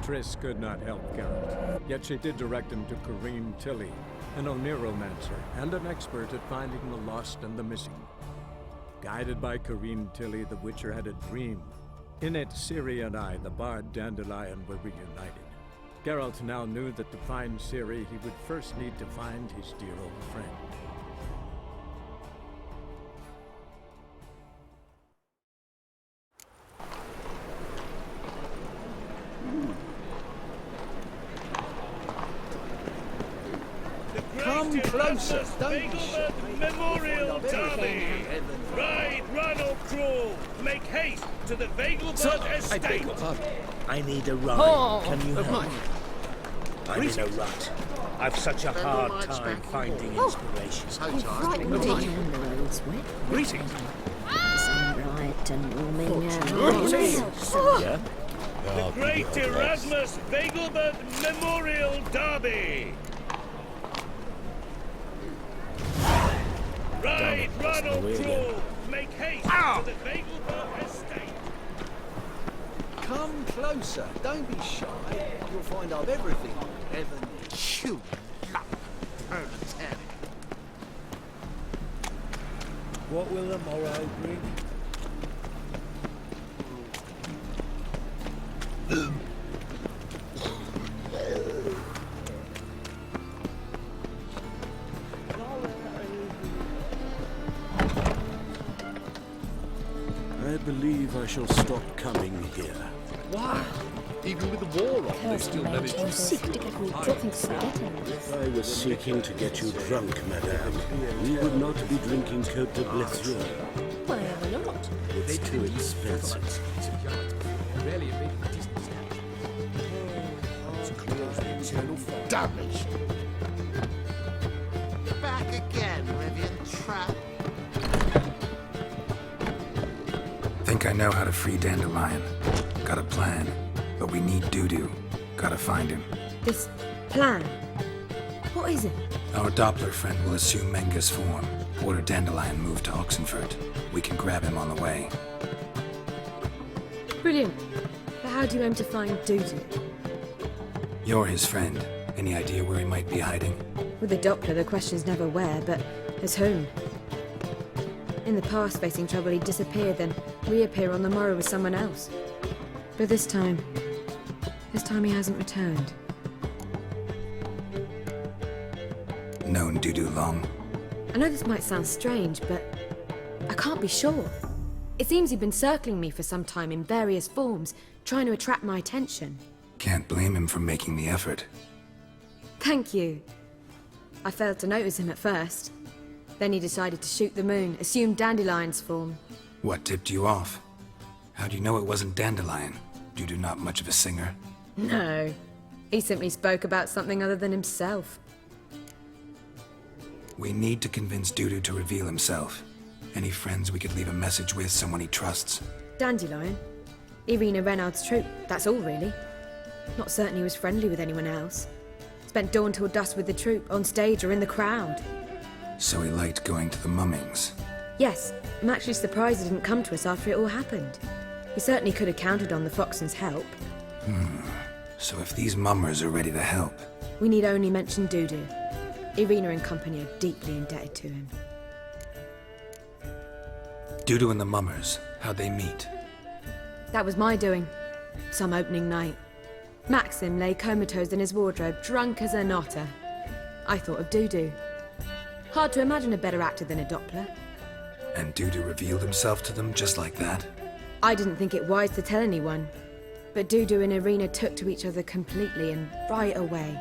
Triss could not help Geralt, yet she did direct him to Corrine Tilly, an Oneiromancer and an expert at finding the lost and the missing. Guided by Corrine Tilly, the Witcher had a dream. In it, Ciri and I, the bard Dandelion, were reunited. Geralt now knew that to find Ciri, he would first need to find his dear old friend. Come closer, don't be shy. Memorial Derby! Ride, run or crawl! Make haste to the Vegelberg estate! I need a ride. Oh, Can you help? mine. I'm in a rut. I've such a hard time finding inspiration. Greetings! Sunbright and warming Yeah? The Great Erasmus Vegelberg Memorial Derby! Ride, run or crawl! Make haste to the Vegelberg estate! Come closer, don't be shy. You'll find I've everything you ever need. Shoot! What will the morrow bring? I believe I shall stop coming here. Wow! Even with the war on, they still manage to seek to get me dropping spaghetti. If I was seeking to get you drunk, madame, we would not be drinking Côte de Blessure. Why ever not? It's too expensive. damaged. Back again, Rivian trap. Think I know how to free Dandelion. Got a plan, but we need Dudu. Gotta find him. This plan? What is it? Our Doppler friend will assume Menga's form. Order Dandelion moved to Oxenfurt. We can grab him on the way. Brilliant. But how do you aim to find Dudu? You're his friend. Any idea where he might be hiding? With the Doppler, the question's never where, but as whom. In the past, facing trouble, he'd disappear, then reappear on the morrow with someone else. But this time he hasn't returned. Known Dudu long? I know this might sound strange, but I can't be sure. It seems he'd been circling me for some time in various forms, trying to attract my attention. Can't blame him for making the effort. Thank you. I failed to notice him at first. Then he decided to shoot the moon, assume Dandelion's form. What tipped you off? How do you know it wasn't Dandelion? Dudu not much of a singer? No. He simply spoke about something other than himself. We need to convince Dudu to reveal himself. Any friends we could leave a message with, someone he trusts? Dandelion? Irina Renard's troupe, that's all really. Not certain he was friendly with anyone else. Spent dawn till dusk with the troupe, on stage or in the crowd. So he liked going to the mummings. Yes, I'm actually surprised he didn't come to us after it all happened. He certainly could have counted on the Foxen's help. So if these mummers are ready to help... We need only mention Dudu. Irina and company are deeply indebted to him. Dudu and the mummers, how'd they meet? That was my doing. Some opening night. Maxim lay comatose in his wardrobe, drunk as an otter. I thought of Dudu. Hard to imagine a better actor than a Doppler. And Dudu revealed himself to them just like that? I didn't think it wise to tell anyone. But Dudu and Irina took to each other completely, and right away.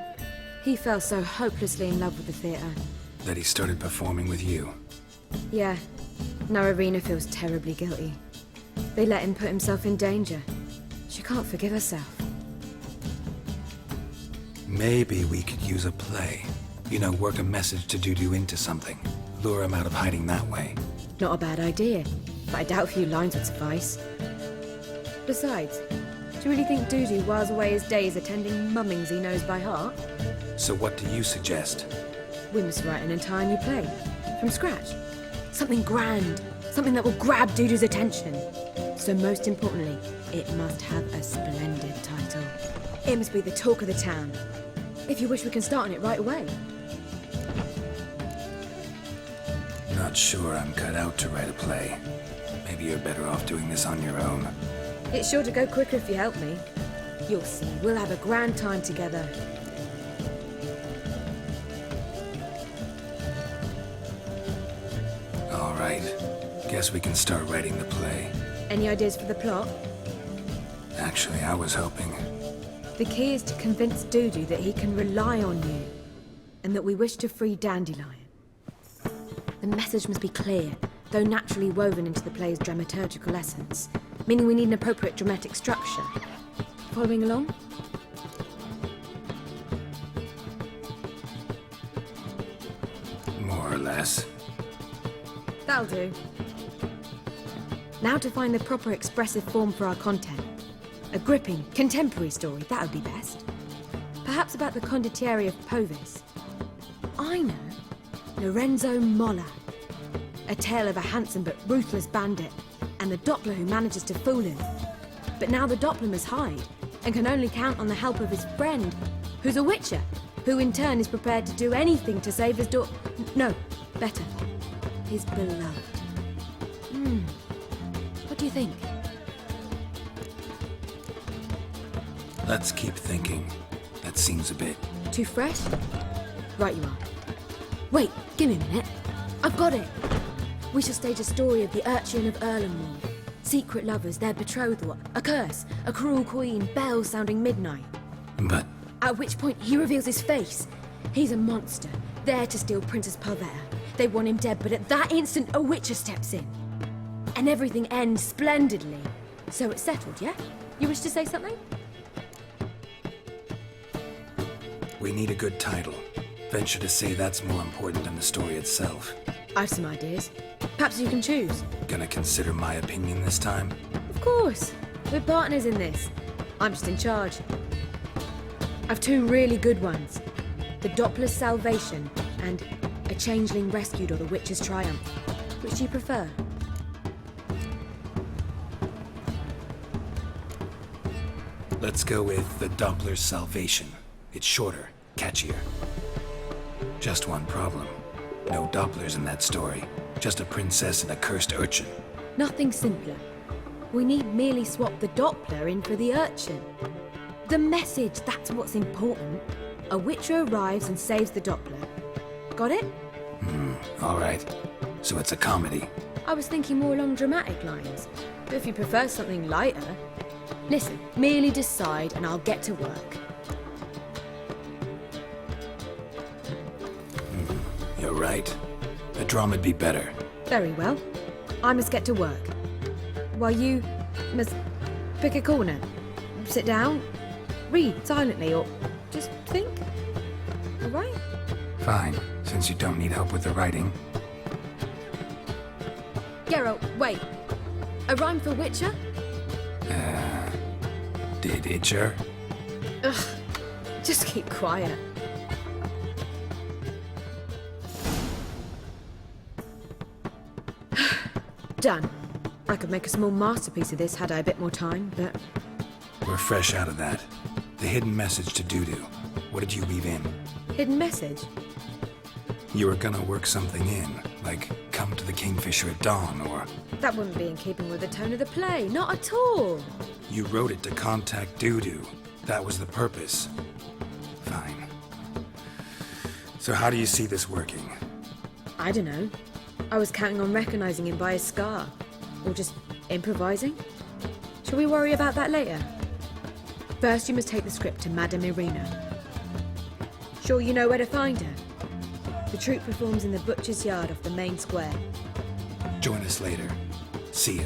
He fell so hopelessly in love with the theatre. That he started performing with you. Yeah. Now Irina feels terribly guilty. They let him put himself in danger. She can't forgive herself. Maybe we could use a play. You know, work a message to Dudu into something. Lure him out of hiding that way. Not a bad idea, but I doubt a few lines would suffice. Besides, do you really think Dudu whiles away his days attending mummings he knows by heart? So what do you suggest? We must write an entire new play. From scratch. Something grand. Something that will grab Dudu's attention. So most importantly, it must have a splendid title. It must be the talk of the town. If you wish, we can start on it right away. Not sure I'm cut out to write a play. Maybe you're better off doing this on your own. It's sure to go quicker if you help me. You'll see, we'll have a grand time together. All right. Guess we can start writing the play. Any ideas for the plot? Actually, I was hoping. The key is to convince Dudu that he can rely on you, and that we wish to free Dandelion. The message must be clear, though naturally woven into the play's dramaturgical essence, meaning we need an appropriate dramatic structure. Following along? More or less. That'll do. Now to find the proper expressive form for our content. A gripping, contemporary story, that would be best. Perhaps about the condottieri of Povis. I know. Lorenzo Molla. A tale of a handsome but ruthless bandit, and the Doppler who manages to fool him. But now the Doppler must hide, and can only count on the help of his friend, who's a witcher, who in turn is prepared to do anything to save his No, better. His beloved. What do you think? Let's keep thinking. That seems a bit... Too fresh? Right you are. Wait, give me a minute. I've got it! We shall stage a story of the urchin of Erlenmoor. Secret lovers, their betrothal, a curse, a cruel queen, bells sounding midnight. But... At which point he reveals his face. He's a monster, there to steal Princess Parvera. They want him dead, but at that instant a witcher steps in. And everything ends splendidly. So it's settled, yeah? You wish to say something? we need a good title. Venture to say that's more important than the story itself. I've some ideas. Perhaps you can choose. Gonna consider my opinion this time? Of course. We're partners in this. I'm just in charge. I've two really good ones. The Doppler's Salvation and A Changeling Rescued or The Witch's Triumph. Which do you prefer? Let's go with The Doppler's Salvation. It's shorter, catchier. Just one problem. No Dopplers in that story. Just a princess and a cursed urchin. Nothing simpler. We need merely swap the Doppler in for the urchin. The message, that's what's important. A witcher arrives and saves the Doppler. Got it? All right. So it's a comedy. I was thinking more along dramatic lines. But if you prefer something lighter... Listen, merely decide and I'll get to work. You're right. A drama'd be better. Very well. I must get to work. While you must pick a corner. Sit down, read silently, or just think. All right? Fine, since you don't need help with the writing. Geralt, wait. A rhyme for Witcher? Did Itcher? Ugh. Just keep quiet. Done. I could make a small masterpiece of this had I a bit more time, but... We're fresh out of that. The hidden message to Dudu. What did you weave in? Hidden message? You were gonna work something in, like come to the Kingfisher at dawn, or... That wouldn't be in keeping with the tone of the play, not at all. You wrote it to contact Dudu. That was the purpose. Fine. So how do you see this working? I don't know. I was counting on recognizing him by his scar. Or just improvising. Shall we worry about that later? First, you must take the script to Madame Irina. Sure you know where to find her? The troupe performs in the butcher's yard off the main square. Join us later. See ya.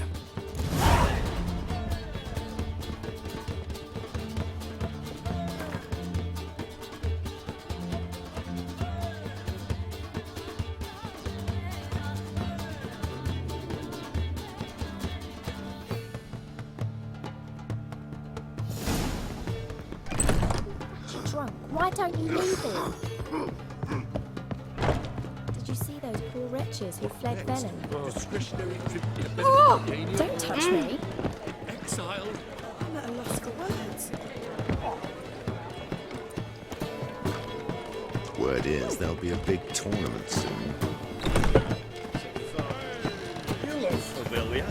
Drunk. Why don't you leave him? Did you see those poor wretches who fled Velen? Discretionary trip. Oh! Don't touch me. Exile. I'm at a loss for words. Word is there'll be a big tournament soon. You look familiar.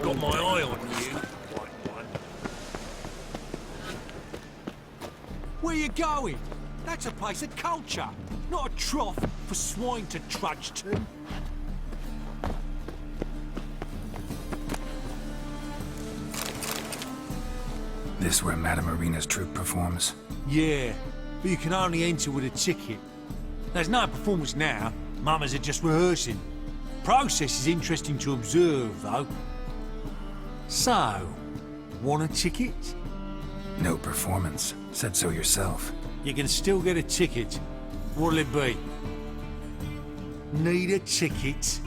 Got my eye on you, white one. Where you going? That's a place of culture, not a trough for swine to trudge to. This where Madame Irina's troupe performs? Yeah, but you can only enter with a ticket. There's no performance now. Mamas are just rehearsing. Process is interesting to observe, though. So, want a ticket? No performance. Said so yourself. You can still get a ticket. What'll it be? Need a ticket?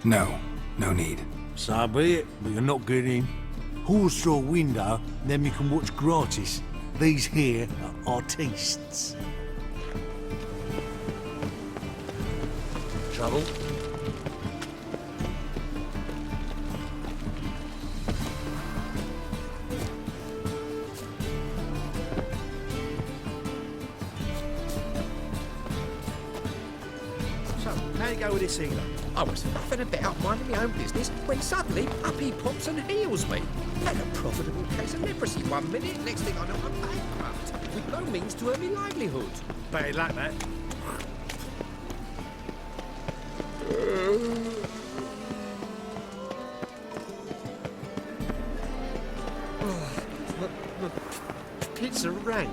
No. No need. So be it, but you're not getting in. Horse through a window, then you can watch gratis. These here are artistes. Trouble? So, how'd it go with this healer? I was faffing about minding my own business when suddenly up he pops and heals me. Had a profitable case of leprosy 1 minute, next thing I know I'm bankrupt, with no means to earn me livelihood. Bad luck, that. Pits are rank.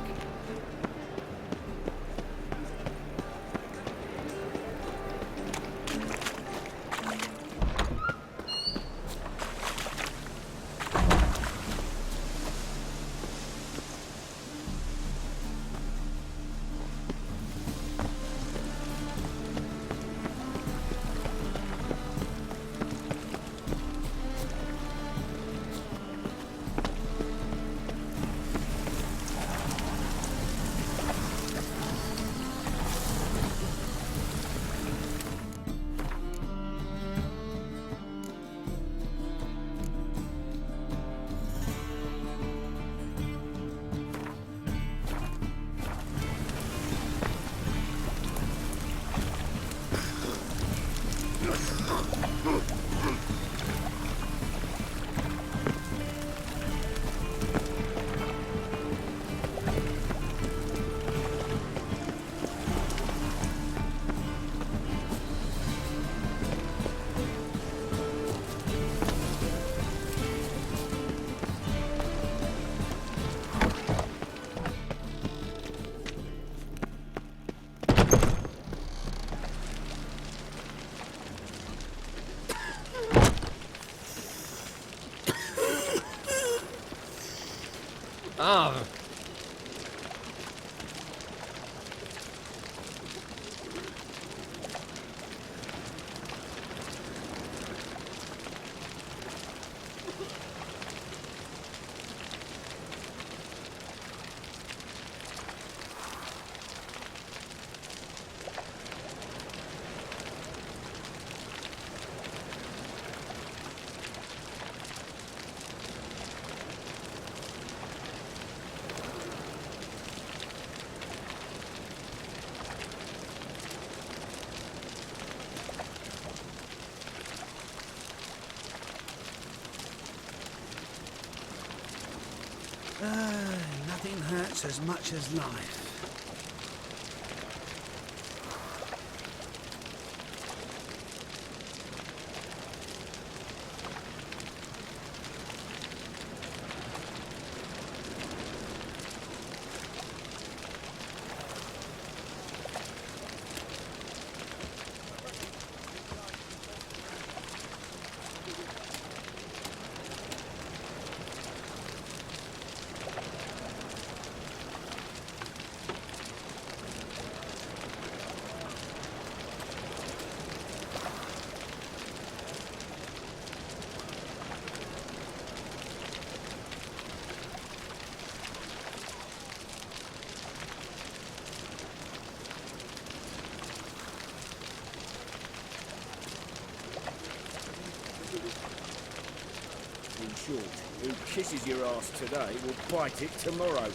Ah. Nothing hurts as much as life. short. Who kisses your ass today will bite it tomorrow.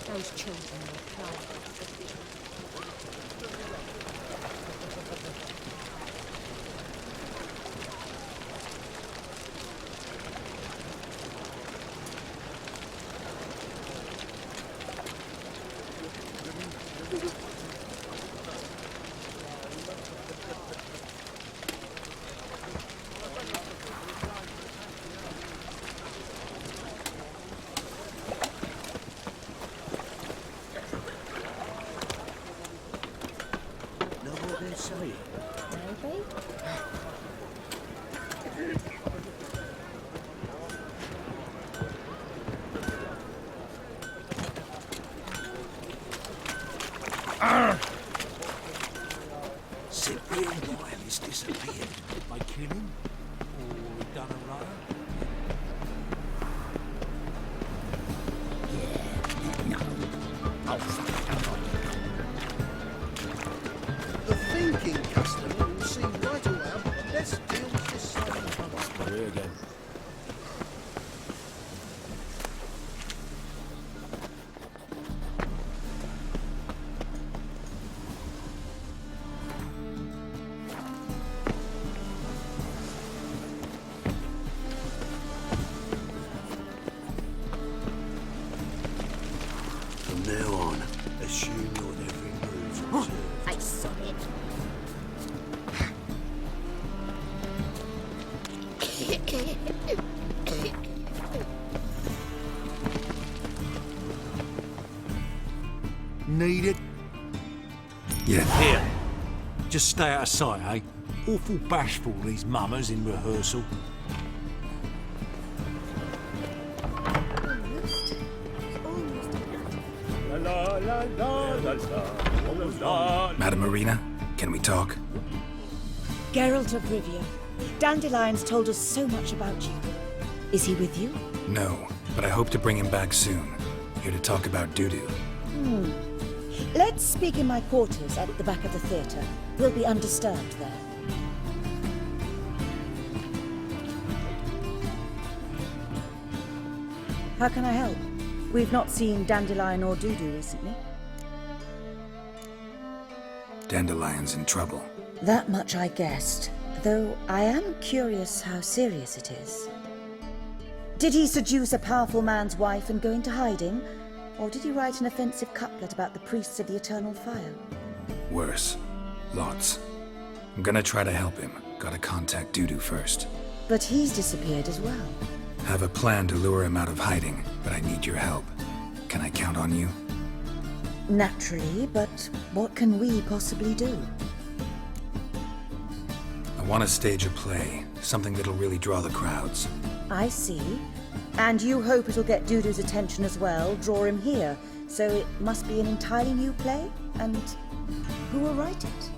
Those children will cry. Maybe? Cyprian Doyle has disappeared. They kill him? Or he done a runner? The thinking customer will see right away what the best deals this side of the pond. Here again. From now on, assume your every move observed. I saw it. Need it? Yeah. Here. Just stay out of sight, eh? Awful bashful, these mummers in rehearsal. Madam Marina, can we talk? Geralt of Rivia. Dandelion's told us so much about you. Is he with you? No, but I hope to bring him back soon. Here to talk about Dudu. Let's speak in my quarters at the back of the theatre. We'll be undisturbed there. How can I help? We've not seen Dandelion or Dudu recently. Dandelion's in trouble. That much I guessed, though I am curious how serious it is. Did he seduce a powerful man's wife and go into hiding? Or did he write an offensive couplet about the priests of the eternal fire? Worse. Lots. I'm gonna try to help him. Gotta contact Dudu first. But he's disappeared as well. Have a plan to lure him out of hiding, but I need your help. Can I count on you? Naturally, but what can we possibly do? I want to stage a play, something that'll really draw the crowds. I see. And you hope it'll get Dudu's attention as well, draw him here. So it must be an entirely new play? And who will write it?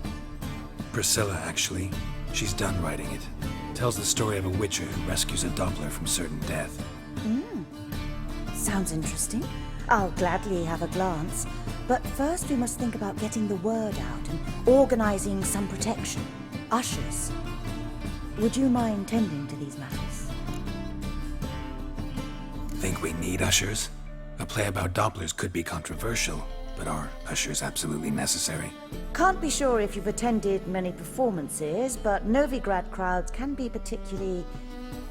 Priscilla, actually. She's done writing it. Tells the story of a witcher who rescues a Doppler from certain death. Sounds interesting. I'll gladly have a glance. But first we must think about getting the word out and organizing some protection. Ushers. Would you mind tending to these matters? Think we need ushers? A play about Dopplers could be controversial, but are ushers absolutely necessary? Can't be sure if you've attended many performances, but Novigrad crowds can be particularly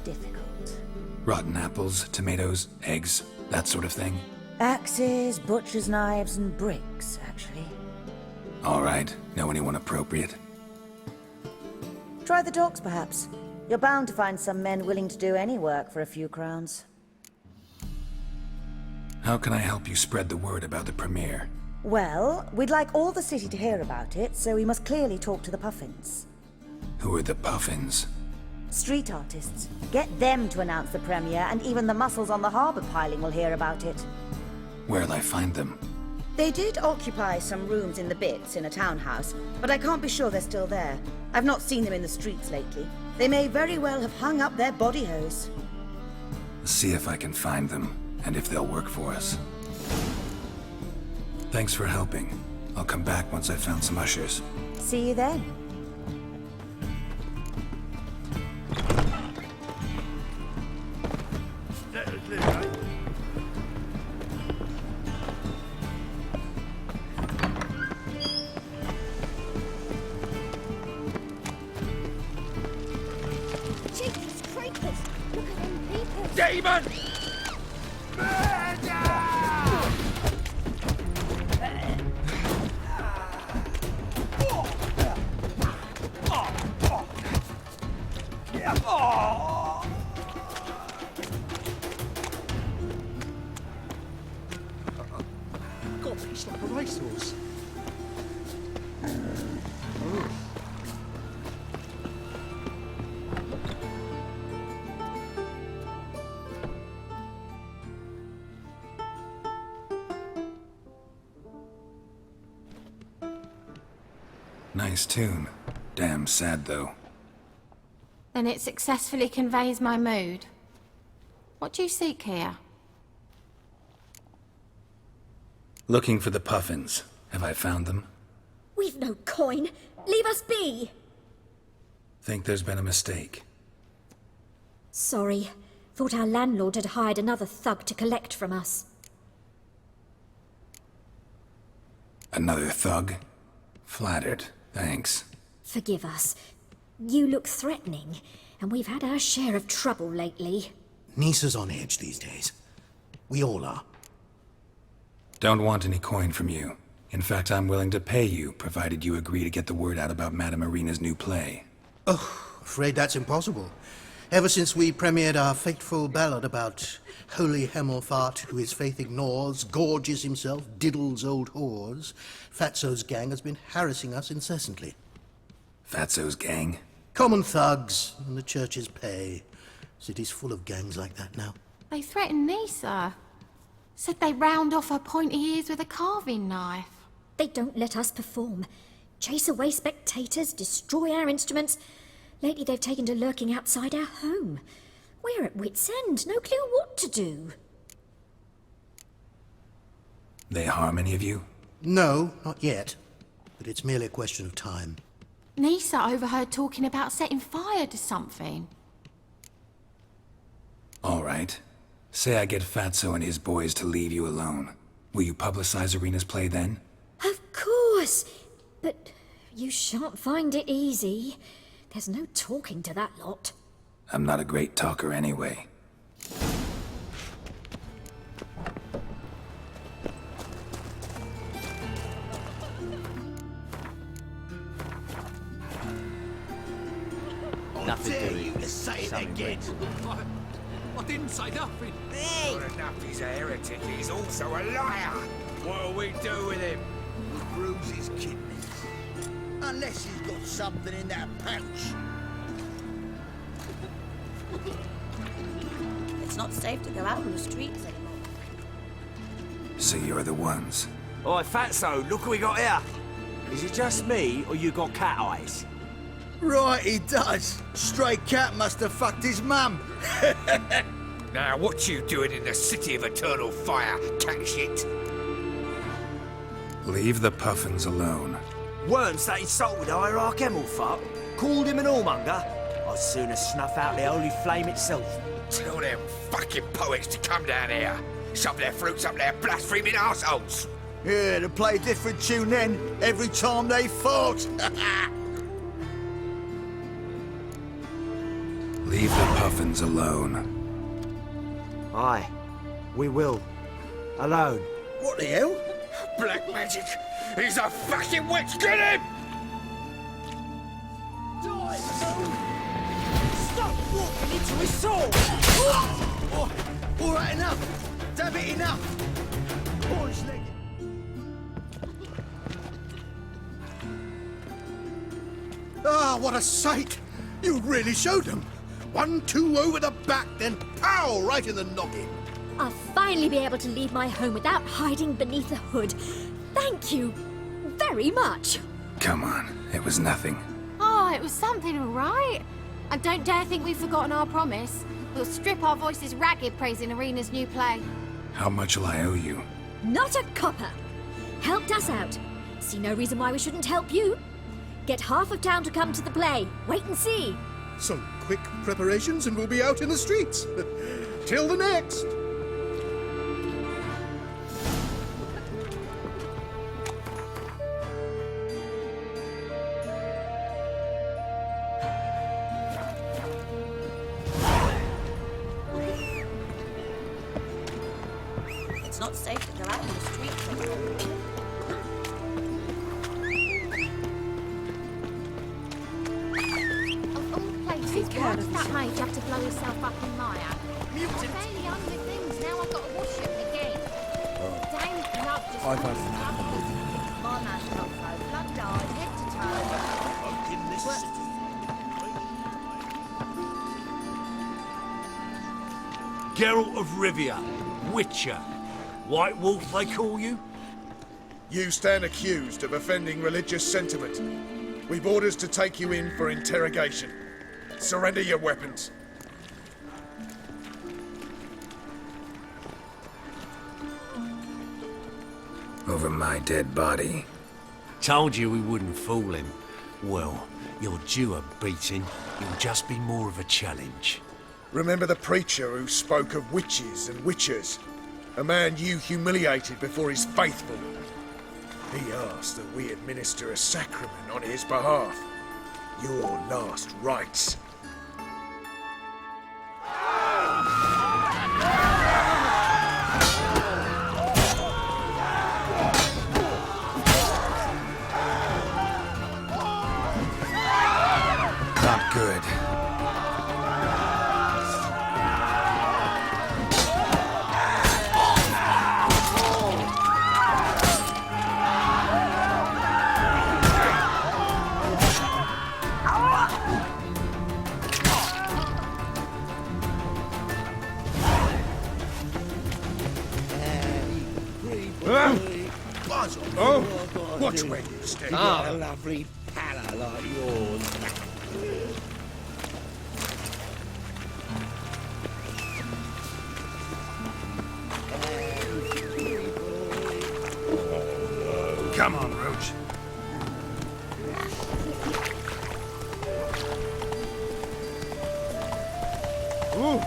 difficult. Rotten apples, tomatoes, eggs, that sort of thing? Axes, butcher's knives, and bricks, actually. All right. Know anyone appropriate? Try the docks, perhaps. You're bound to find some men willing to do any work for a few crowns. How can I help you spread the word about the premiere? Well, we'd like all the city to hear about it, so we must clearly talk to the Puffins. Who are the Puffins? Street artists. Get them to announce the premiere, and even the muscles on the harbour piling will hear about it. Where'll I find them? They did occupy some rooms in the Bits in a townhouse, but I can't be sure they're still there. I've not seen them in the streets lately. They may very well have hung up their body hose. See if I can find them, and if they'll work for us. Thanks for helping. I'll come back once I've found some ushers. See you then. Jesus creepers! Look at them people! Demon! God, he's like a racehorse. Nice tune. Damn sad, though. Then it successfully conveys my mood. What do you seek here? Looking for the Puffins. Have I found them? We've no coin. Leave us be! Think there's been a mistake. Sorry. Thought our landlord had hired another thug to collect from us. Another thug? Flattered. Thanks. Forgive us. You look threatening, and we've had our share of trouble lately. Nisa's on edge these days. We all are. Don't want any coin from you. In fact, I'm willing to pay you, provided you agree to get the word out about Madame Irina's new play. Oh, afraid that's impossible. Ever since we premiered our fateful ballad about holy Hemelfart, who his faith ignores, gorges himself, diddles old whores, Fatso's gang has been harassing us incessantly. Fatso's gang? Common thugs, and the church's pay. City's full of gangs like that now. They threatened Nisa. Said they round off her pointy ears with a carving knife. They don't let us perform. Chase away spectators, destroy our instruments. Lately they've taken to lurking outside our home. We're at wit's end, no clue what to do. They harm any of you? No, not yet. But it's merely a question of time. Nisa overheard talking about setting fire to something. All right. Say I get Fatso and his boys to leave you alone. Will you publicize Irina's play then? Of course! But you shan't find it easy. There's no talking to that lot. I'm not a great talker anyway. Nothing doing. You say it again. I didn't say nothing. Hey! Not enough he's a heretic, he's also a liar. What'll we do with him? Bruise his kidneys. Unless he's got something in that pouch. It's not safe to go out on the streets anymore. So you're the ones. Oi, Fatso, look what we got here. Is it just me, or you got cat eyes? Right, he does. Stray cat must have fucked his mum. Now, what you doing in the city of eternal fire, cat shit? Leave the puffins alone. Worms that insulted Hierarch Emelfart, called him an whoremonger. I'd sooner snuff out the holy flame itself. Tell them fucking poets to come down here. Shove their fruits up their blaspheming arseholes. Yeah, to play a different tune then, every time they fought. Leave the puffins alone. Aye, we will. Alone. What the hell? Black magic! He's a fucking witch! Get him! Stop walking into his soul! All right, enough! Damn it, enough! Boys, leg. Ah, what a sight! You really showed them. 1-2 over the back, then pow! Right in the noggin. I'll finally be able to leave my home without hiding beneath the hood. Thank you very much. Come on, it was nothing. Oh, it was something, all right. And don't dare think we've forgotten our promise. We'll strip our voices ragged praising Arena's new play. How much will I owe you? Not a copper. Helped us out. See no reason why we shouldn't help you. Get half of town to come to the play. Wait and see. Some quick preparations and we'll be out in the streets. Till the next. It's not safe to go out in the streets anymore. What's that made you have to blow yourself up in mire? Mutant! Barely under things, now I've got to wash it again. Damn blood just I've had My man's got so blood died, head to toe. In this city. Geralt of Rivia, Witcher. White Wolf, they call you? You stand accused of offending religious sentiment. We've orders to take you in for interrogation. Surrender your weapons. Over my dead body. Told you we wouldn't fool him. Well, you're due a beating. It'll just be more of a challenge. Remember the preacher who spoke of witches and witchers? A man you humiliated before his faithful. He asked that we administer a sacrament on his behalf. Your last rites. Not good. Oh, watch where you stay. A lovely pallor like yours. Come on, Roach. Ooh.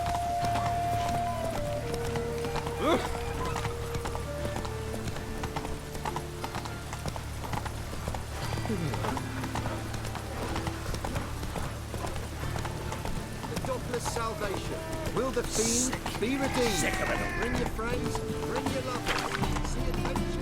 The Doppler's salvation. Will the fiend be redeemed? Bring your friends, bring your lovers. See adventures.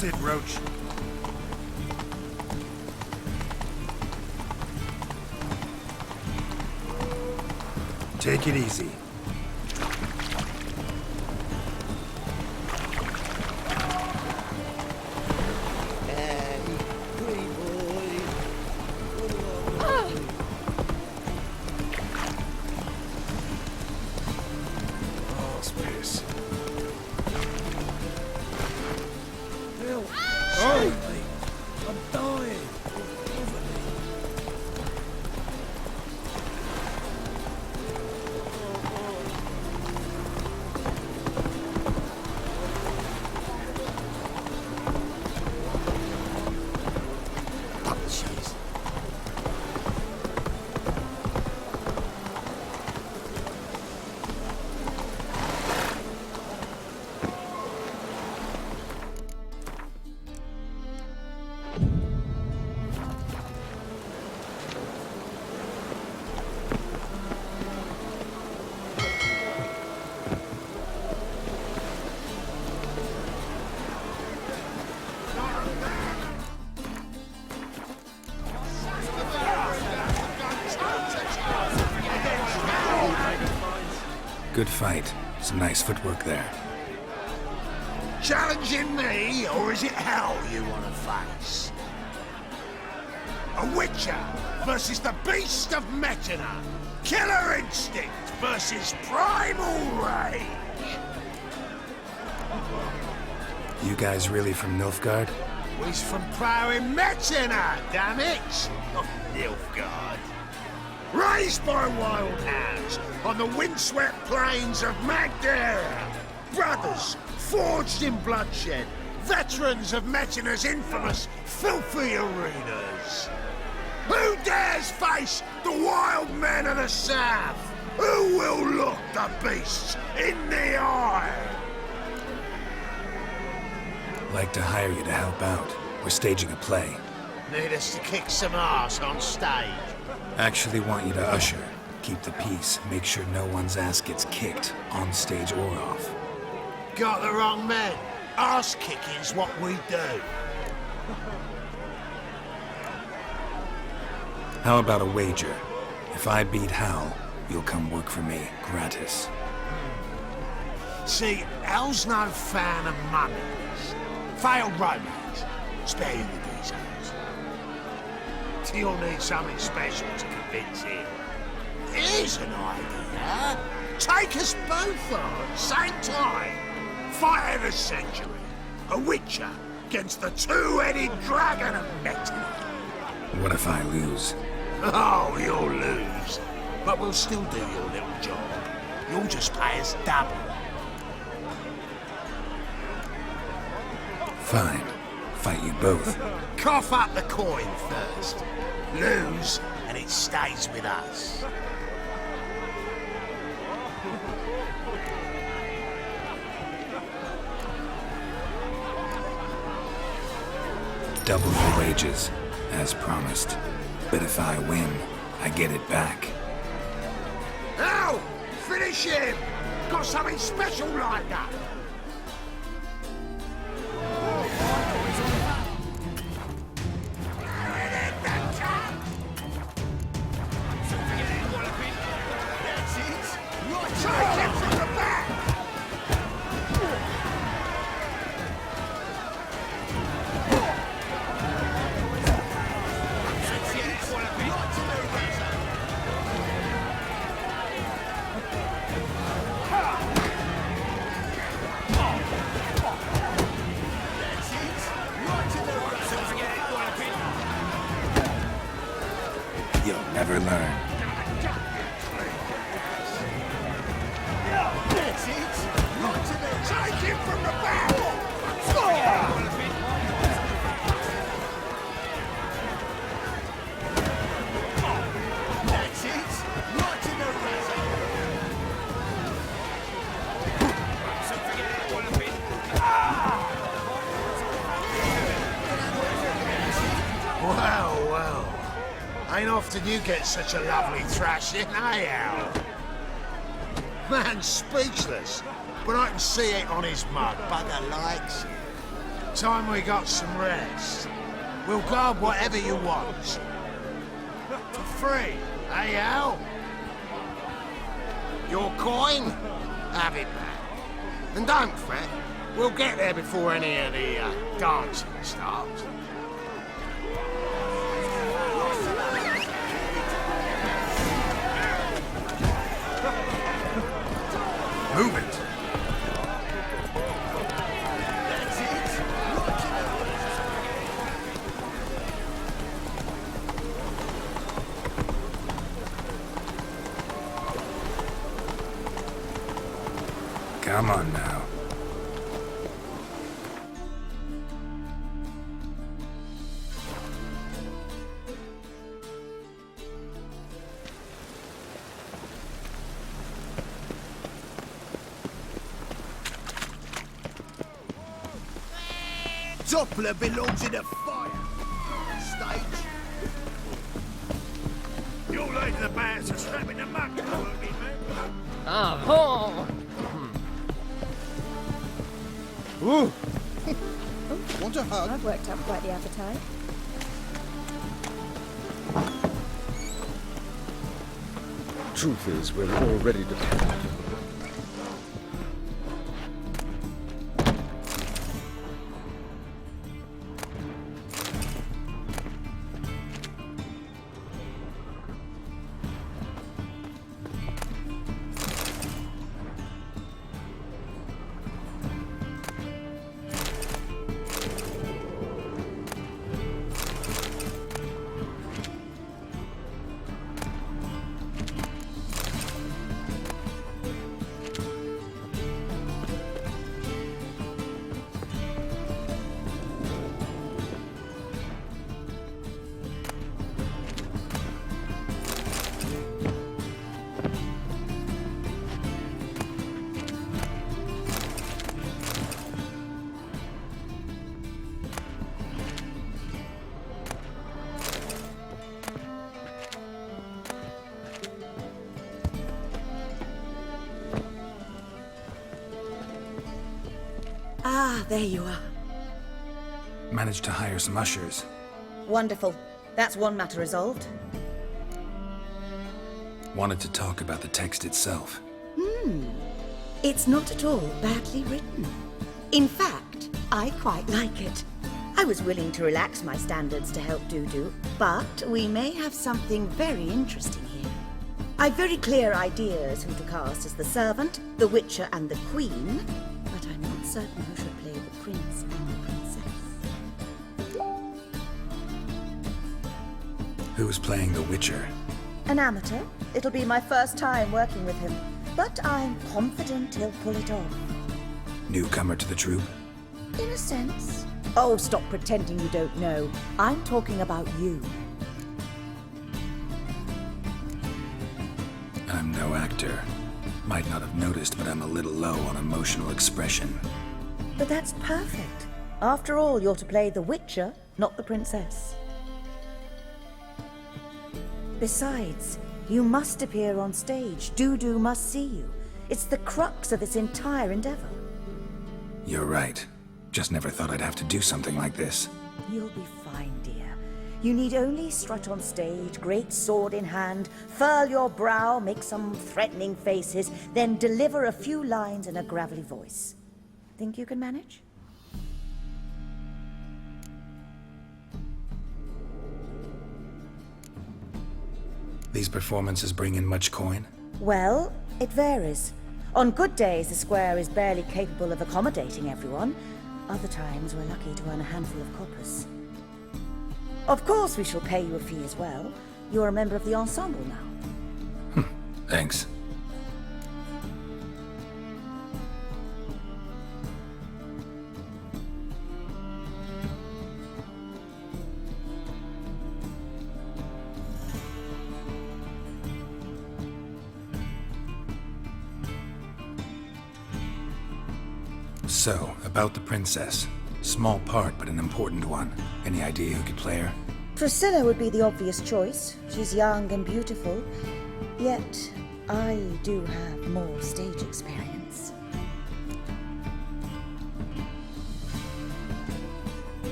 That's it, Roach. Take it easy. Good fight. Some nice footwork there. Challenging me, or is it hell you want to face? A Witcher versus the Beast of Metina. Killer instinct versus primal rage. You guys really from Nilfgaard? He's from Prowling Metina, damn it! Not Nilfgaard. Raised by wild hounds on the windswept plains of Magdaria. Brothers forged in bloodshed. Veterans of Metina's infamous filthy arenas. Who dares face the wild men of the south? Who will look the beasts in the eye? Like to hire you to help out. We're staging a play. Need us to kick some ass on stage. Actually want you to usher. Keep the peace. Make sure no one's ass gets kicked, on stage or off. Got the wrong man. Ass kicking's what we do. How about a wager? If I beat Hal, you'll come work for me, gratis. See, Hal's no fan of mummies. Failed romance. Spare you the details. You'll need something special to convince him. Here's an idea. Take us both on, same time. Fight of the century. A Witcher against the two-headed dragon of Metina. What if I lose? Oh, you'll lose. But we'll still do your little job. You'll just pay us double. Fine. Fight you both. Cough up the coin first. Lose, and it stays with us. Double the wages, as promised. But if I win, I get it back. Now, finish him! Got something special lined up. You'll never learn. Take him from the back! That's it! Right in the razor! Well, well. Ain't often you get such a lovely thrashing, eh, Al? Man's speechless, but I can see it on his mug. Bugger likes it. Time we got some rest. We'll guard whatever you want. For free, eh, Al? Your coin? Have it back. And don't fret, we'll get there before any of the dancing starts. Move it. Come on now. Doppler belongs in a fire. Stage. You're late to the bands are slapping the muck, won't be, man? Oh, Ooh. Want a hug? I've worked up quite the appetite. Truth is, we're already dependent. Ah, there you are. Managed to hire some ushers. Wonderful. That's one matter resolved. Wanted to talk about the text itself. It's not at all badly written. In fact, I quite like it. I was willing to relax my standards to help Dudu, but we may have something very interesting here. I've very clear ideas who to cast as the servant, the witcher, and the queen, but I'm not certain who should play the prince and the princess. Who's playing the Witcher? An amateur. It'll be my first time working with him, but I'm confident he'll pull it off. Newcomer to the troupe? In a sense. Oh, stop pretending you don't know. I'm talking about you. I'm no actor. Might not have noticed, but I'm a little low on emotional expression. But that's perfect. After all, you're to play the Witcher, not the princess. Besides, you must appear on stage. Dudu must see you. It's the crux of this entire endeavor. You're right. Just never thought I'd have to do something like this. You'll be fine, dear. You need only strut on stage, great sword in hand, furl your brow, make some threatening faces, then deliver a few lines in a gravelly voice. Think you can manage? These performances bring in much coin? Well, it varies. On good days, the square is barely capable of accommodating everyone. Other times, we're lucky to earn a handful of coppers. Of course, we shall pay you a fee as well. You're a member of the ensemble now. Thanks. So, about the princess. Small part, but an important one. Any idea who could play her? Priscilla would be the obvious choice. She's young and beautiful. Yet, I do have more stage experience.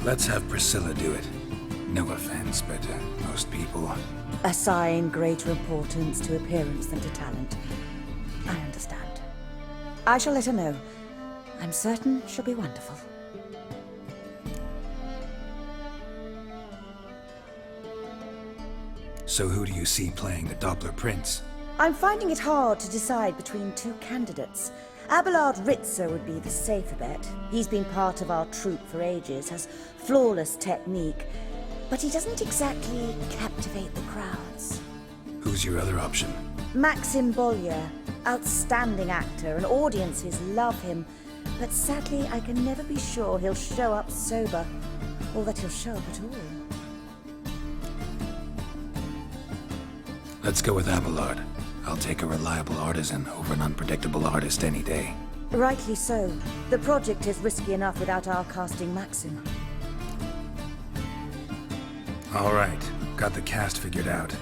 Let's have Priscilla do it. No offense, but most people... Assign greater importance to appearance than to talent. I understand. I shall let her know. I'm certain she'll be wonderful. So who do you see playing the Doppler Prince? I'm finding it hard to decide between two candidates. Abelard Ritzer would be the safer bet. He's been part of our troupe for ages, has flawless technique, but he doesn't exactly captivate the crowds. Who's your other option? Maxim Bollier, outstanding actor, and audiences love him, but sadly I can never be sure he'll show up sober, or that he'll show up at all. Let's go with Abelard. I'll take a reliable artisan over an unpredictable artist any day. Rightly so. The project is risky enough without our casting Maxim. All right, got the cast figured out.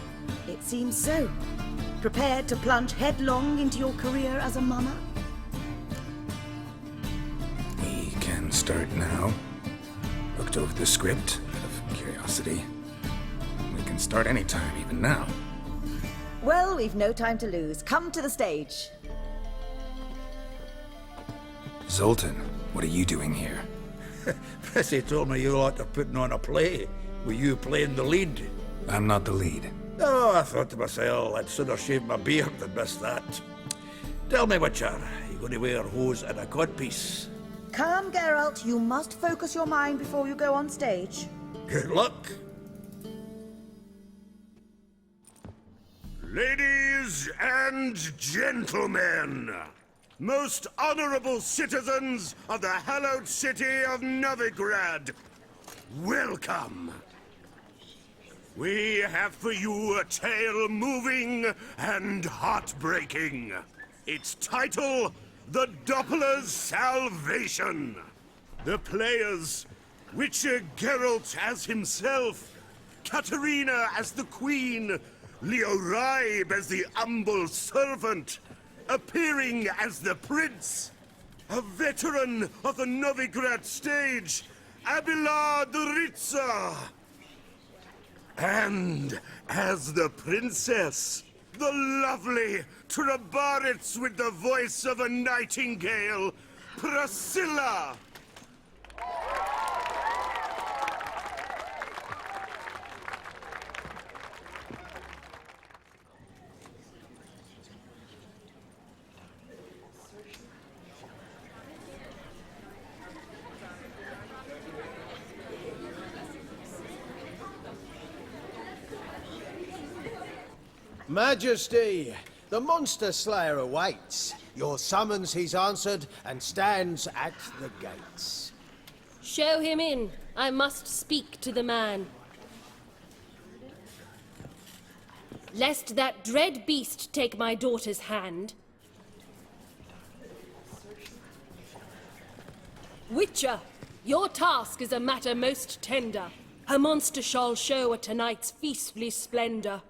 It seems so. Prepared to plunge headlong into your career as a mama? We can start now. Looked over the script, out of curiosity. We can start anytime, even now. Well, we've no time to lose. Come to the stage. Zoltan, what are you doing here? Prissy told me you ought to putting on a play. Were you playing the lead? I'm not the lead. Oh, I thought to myself, I'd sooner shave my beard than miss that. Tell me, Witcher, you going to wear hose and a codpiece? Calm, Geralt. You must focus your mind before you go on stage. Good luck. Ladies and gentlemen, most honorable citizens of the hallowed city of Novigrad, welcome. We have for you a tale moving and heartbreaking. Its title, The Doppler's Salvation. The players, Witcher Geralt as himself, Katerina as the Queen, Leo Raib as the humble servant, appearing as the Prince, a veteran of the Novigrad stage, Abelard Ritzer. And as the Princess, the lovely Trabaritz with the voice of a nightingale, Priscilla. Majesty, the Monster Slayer awaits. Your summons he's answered and stands at the gates. Show him in. I must speak to the man. Lest that dread beast take my daughter's hand. Witcher, your task is a matter most tender. A monster shall show at tonight's feastly splendor.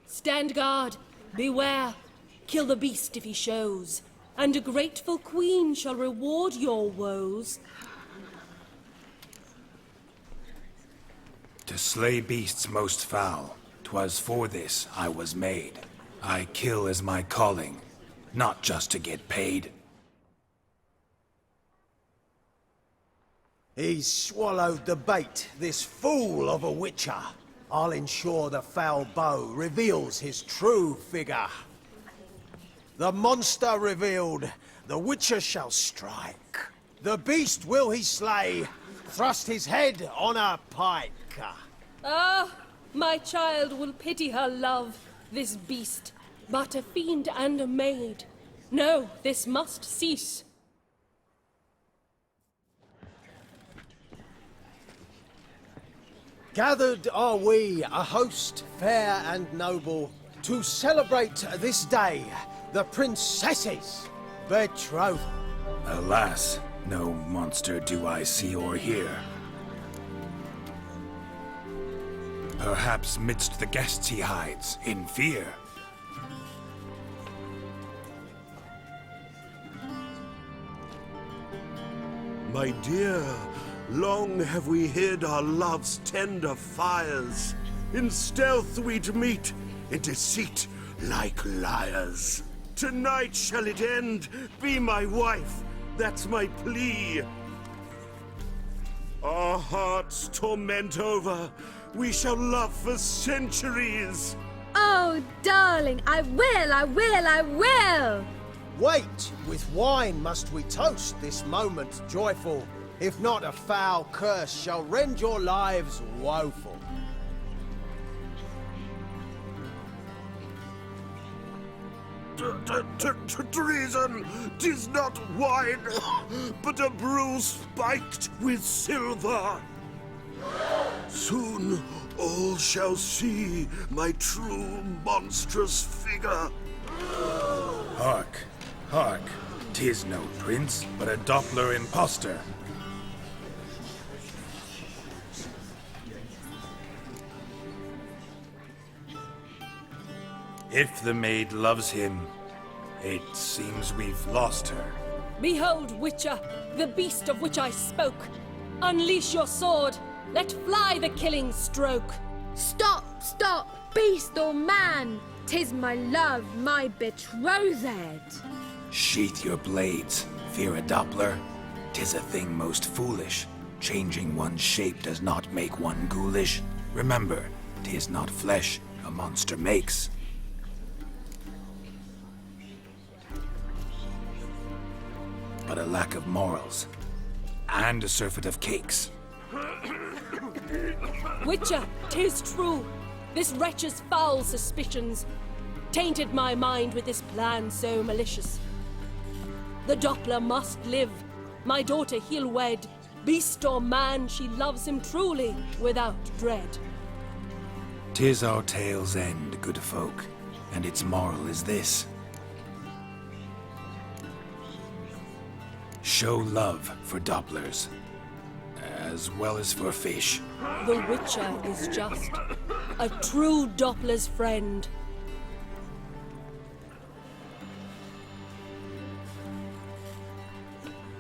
Stand guard, beware, kill the beast if he shows, and a grateful queen shall reward your woes. To slay beasts most foul, 'twas for this I was made. I kill as my calling, not just to get paid. He's swallowed the bait, this fool of a Witcher. I'll ensure the foul bow reveals his true figure. The monster revealed, the Witcher shall strike. The beast will he slay, thrust his head on a pike. Ah, my child will pity her love, this beast, but a fiend and a maid. No, this must cease. Gathered are we, a host fair and noble, to celebrate this day, the princess's betrothal. Alas, no monster do I see or hear. Perhaps midst the guests he hides, in fear. My dear, Long have we hid our love's tender fires. In stealth we'd meet, in deceit like liars. Tonight shall it end, be my wife, that's my plea. Our hearts torment over, we shall love for centuries. Oh, darling, I will! Wait, with wine must we toast this moment joyful. If not, a foul curse shall rend your lives woeful. Treason! 'Tis not wine, but a brew spiked with silver. Soon all shall see my true monstrous figure. Hark, hark. 'Tis no prince, but a Doppler impostor. If the maid loves him, it seems we've lost her. Behold, Witcher, the beast of which I spoke. Unleash your sword. Let fly the killing stroke. Stop, stop, beast or man! 'Tis my love, my betrothed. Sheath your blades, fear a Doppler. 'Tis a thing most foolish. Changing one's shape does not make one ghoulish. Remember, 'tis not flesh a monster makes. But a lack of morals, and a surfeit of cakes. Witcher, 'tis true. This wretch's foul suspicions tainted my mind with this plan so malicious. The Doppler must live. My daughter he'll wed. Beast or man, she loves him truly, without dread. 'Tis our tale's end, good folk, and its moral is this. Show love for Dopplers, as well as for fish. The Witcher is just a true Doppler's friend.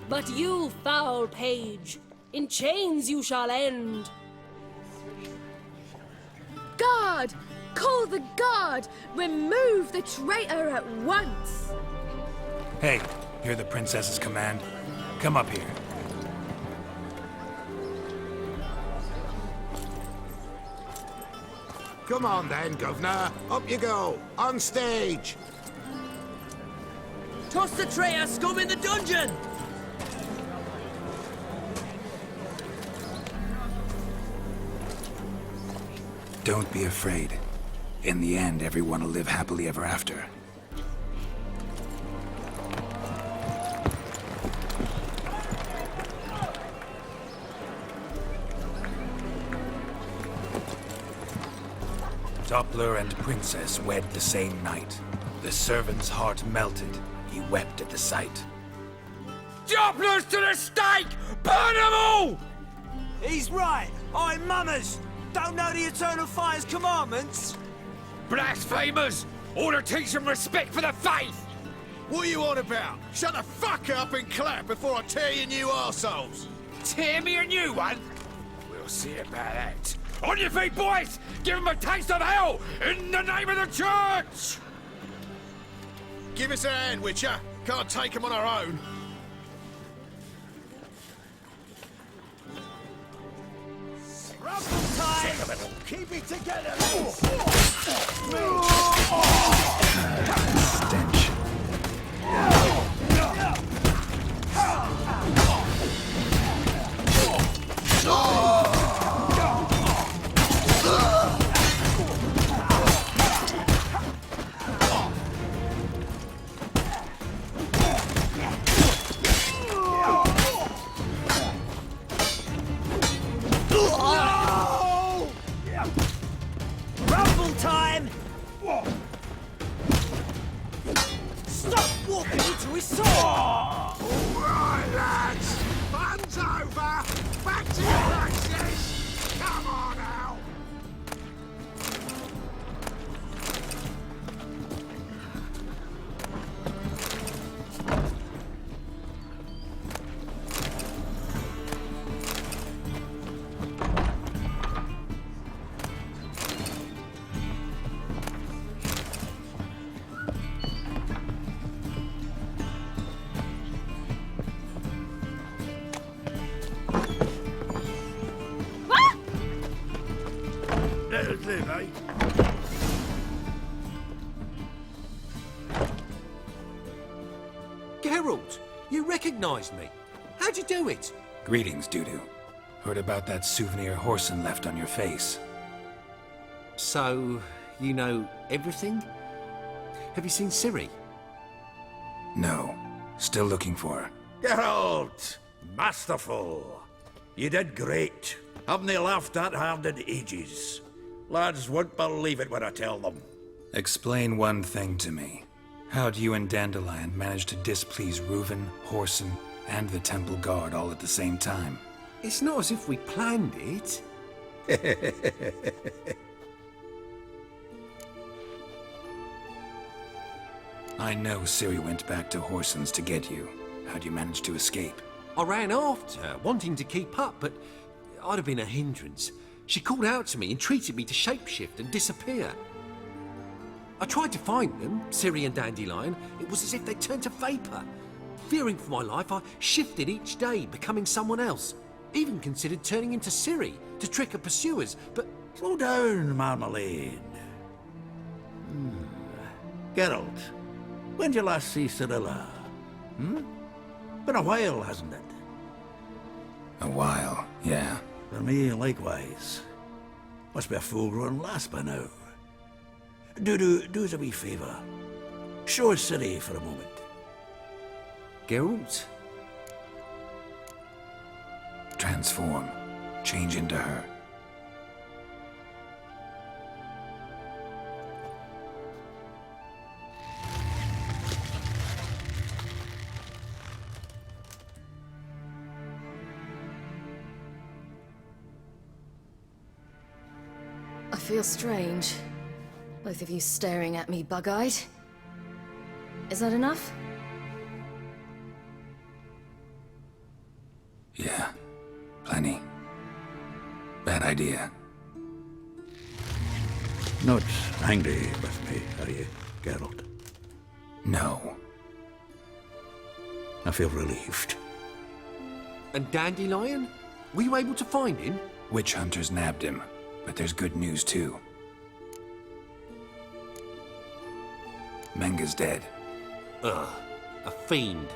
But you, foul page, in chains you shall end. Guard! Call the guard! Remove the traitor at once! Hey, hear the princess's command? Come up here. Come on then, Governor. Up you go. On stage. Toss the traitor scum in the dungeon! Don't be afraid. In the end, everyone will live happily ever after. Doppler and princess wed the same night. The servant's heart melted. He wept at the sight. Dopplers to the stake! Burn them all! He's right. I'm mummers. Don't know the Eternal Fire's commandments? Blasphemers! Ought to teach them respect for the faith! What are you on about? Shut the fuck up and clap before I tear you new arseholes! Tear me a new one? We'll see about that. On your feet, boys! Give them a taste of hell in the name of the church! Give us a hand, Witcher. Can't take them on our own. Rumble time! Keep it together! Stench. Rumble time! Stop walking into his sword! All right, lads. Fun's over. Back to your places. Come on now. recognise me. How'd you do it? Greetings, Dudu. Heard about that souvenir Horson left on your face. So, you know everything? Have you seen Ciri? No. Still looking for her. Geralt! Masterful! You did great. Haven't they laughed that hard in ages? Lads won't believe it when I tell them. Explain one thing to me. How'd you and Dandelion manage to displease Reuven, Horson, and the Temple Guard all at the same time? It's not as if we planned it. I know Ciri went back to Horson's to get you. How'd you manage to escape? I ran after her, wanting to keep up, but I'd have been a hindrance. She called out to me, entreated me to shapeshift and disappear. I tried to find them, Ciri and Dandelion. It was as if they turned to vapour. Fearing for my life, I shifted each day, becoming someone else. Even considered turning into Ciri to trick her pursuers, but... Slow down, Marmalade. Geralt, when did you last see Cirilla? Been a while, hasn't it? A while, yeah. For me, likewise. Must be a full-grown lass by now. Do us a wee favour. Show us Ciri for a moment. Geralt? Transform. Change into her. I feel strange. Both of you staring at me bug-eyed. Is that enough? Yeah. Plenty. Bad idea. Not angry with me, are you, Geralt? No. I feel relieved. And Dandelion? Were you able to find him? Witch hunters nabbed him, but there's good news too. Menga's dead. Ugh, a fiend.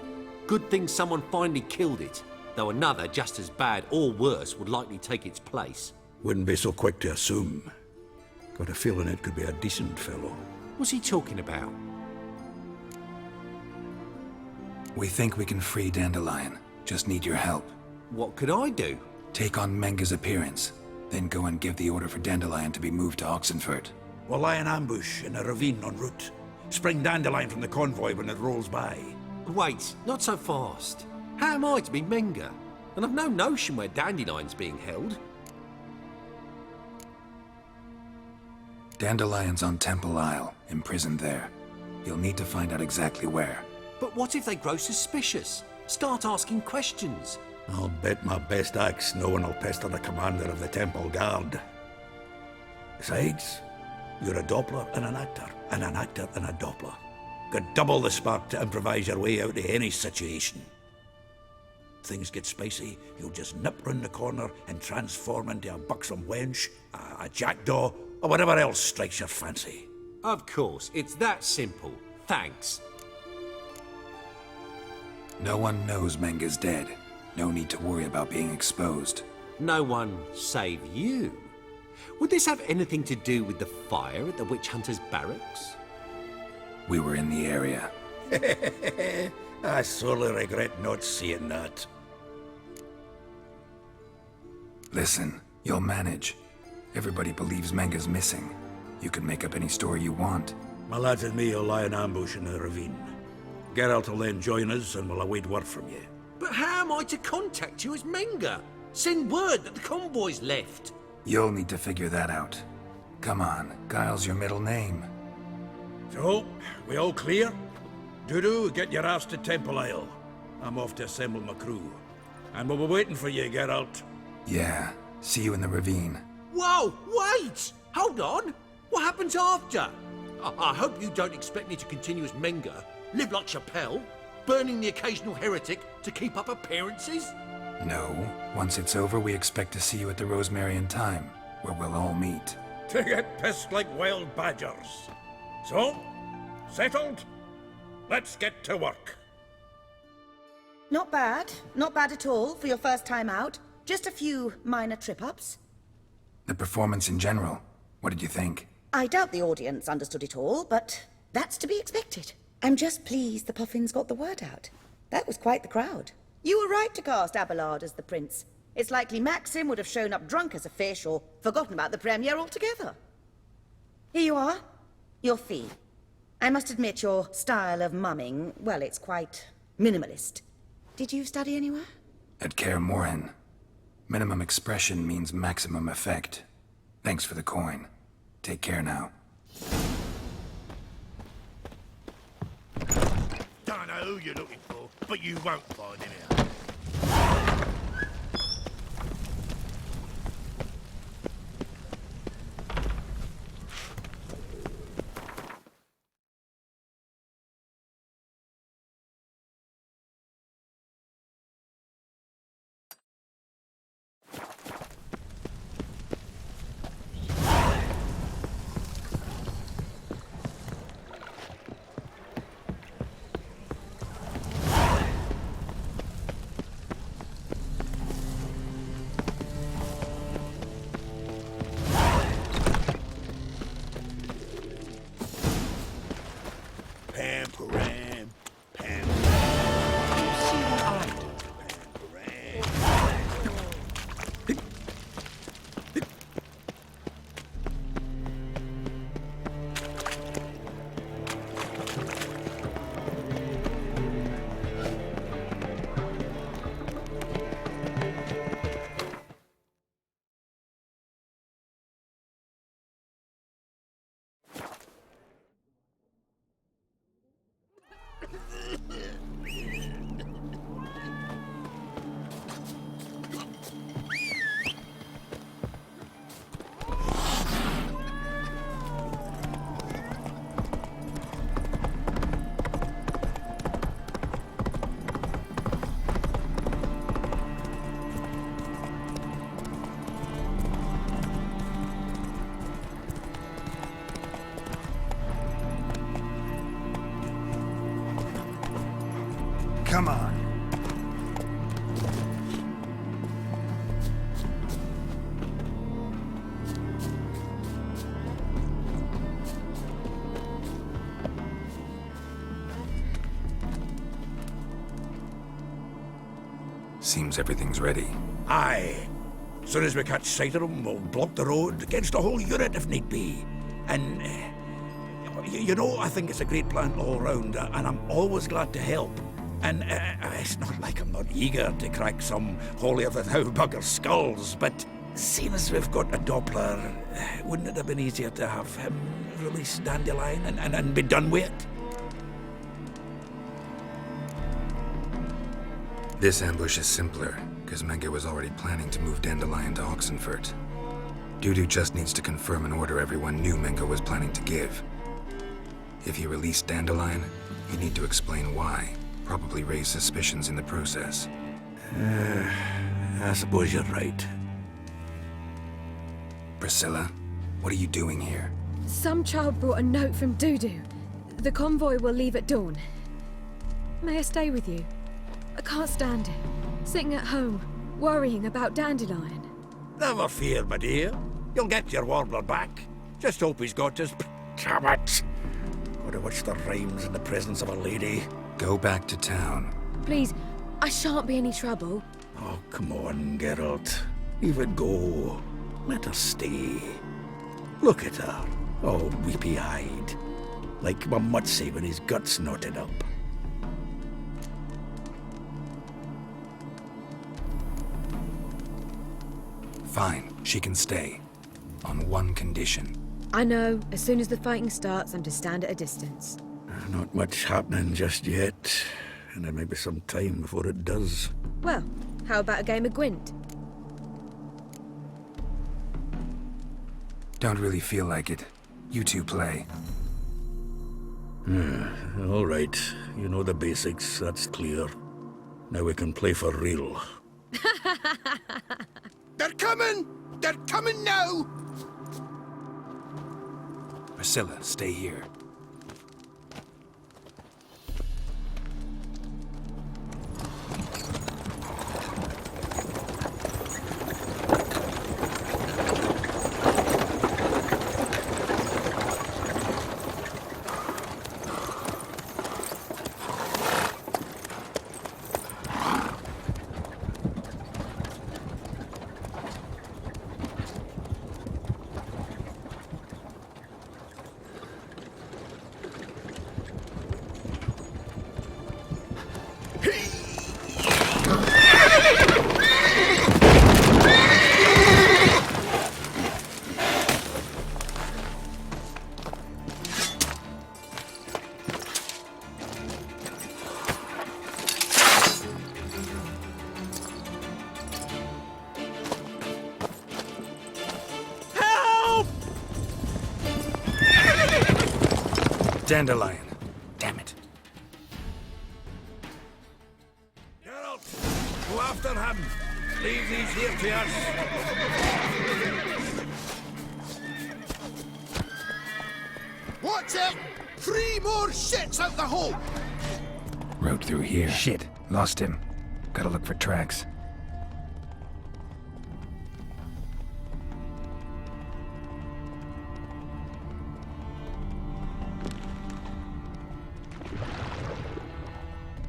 Good thing someone finally killed it, though another just as bad or worse would likely take its place. Wouldn't be so quick to assume. Got a feeling it could be a decent fellow. What's he talking about? We think we can free Dandelion. Just need your help. What could I do? Take on Menga's appearance, then go and give the order for Dandelion to be moved to Oxenfurt. We'll lie in ambush in a ravine en route. Spring Dandelion from the convoy when it rolls by. Wait, not so fast. How am I to be Menga? And I've no notion where Dandelion's being held. Dandelion's on Temple Isle, imprisoned there. You'll need to find out exactly where. But what if they grow suspicious? Start asking questions? I'll bet my best axe no one will pester the commander of the Temple Guard. Besides, you're a Doppler and an actor and a Doppler. Got double the spark to improvise your way out of any situation. Things get spicy, you'll just nip round the corner and transform into a buxom wench, a jackdaw, or whatever else strikes your fancy. Of course, it's that simple. Thanks. No one knows Menga's dead. No need to worry about being exposed. No one save you. Would this have anything to do with the fire at the Witch Hunters' barracks? We were in the area. I sorely regret not seeing that. Listen, you'll manage. Everybody believes Menga's missing. You can make up any story you want. My lads and me will lie in ambush in the ravine. Geralt will then join us and we'll await word from you. But how am I to contact you as Menga? Send word that the convoy's left. You'll need to figure that out. Come on, Guile's your middle name. So, we all clear? Dudu, get your ass to Temple Isle. I'm off to assemble my crew. And we'll be waiting for you, Geralt. Yeah, see you in the ravine. Whoa, wait! Hold on! What happens after? I hope you don't expect me to continue as Menga, live like Chappelle, burning the occasional heretic to keep up appearances? No. Once it's over, we expect to see you at the Rosemary in Time, where we'll all meet. To get pissed like wild badgers. So, settled? Let's get to work. Not bad. Not bad at all for your first time out. Just a few minor trip-ups. The performance in general, what did you think? I doubt the audience understood it all, but that's to be expected. I'm just pleased the Puffins got the word out. That was quite the crowd. You were right to cast Abelard as the prince. It's likely Maxim would have shown up drunk as a fish or forgotten about the premiere altogether. Here you are. Your fee. I must admit your style of mumming, well, it's quite minimalist. Did you study anywhere? At Kaer Morhen. Minimum expression means maximum effect. Thanks for the coin. Take care now. Don't know who you're looking for, but you won't find him out. Come on. Seems everything's ready. Aye. Soon as we catch sight of them, we'll block the road against the whole unit if need be. And, you know, I think it's a great plan all round, and I'm always glad to help. And it's not like I'm not eager to crack some holier-than-thou bugger's skulls, but seeing as we've got a Doppler, wouldn't it have been easier to have him release Dandelion and be done with it? This ambush is simpler, because Menge was already planning to move Dandelion to Oxenfurt. Dudu just needs to confirm an order everyone knew Menge was planning to give. If he released Dandelion, he'd need to explain why. Probably raise suspicions in the process. I suppose you're right. Priscilla, what are you doing here? Some child brought a note from Dudu. The convoy will leave at dawn. May I stay with you? I can't stand it. Sitting at home, worrying about Dandelion. Never fear, my dear. You'll get your warbler back. Just hope he's got his... Damn it! Would have wished the rhymes in the presence of a lady. Go back to town. Please, I shan't be any trouble. Oh, come on, Geralt. Leave it go. Let her stay. Look at her, all weepy-eyed. Like a mutsy with his guts knotted up. Fine, she can stay. On one condition. I know, as soon as the fighting starts, I'm to stand at a distance. Not much happening just yet, and there may be some time before it does. Well, how about a game of Gwent? Don't really feel like it. You two play. All right. You know the basics, that's clear. Now we can play for real. They're coming! They're coming now! Priscilla, stay here. Dandelion. Damn it. Geralt, go after him. Leave these here to us. Watch it! 3 more shits out the hole! Rode through here. Shit. Lost him. Gotta look for tracks.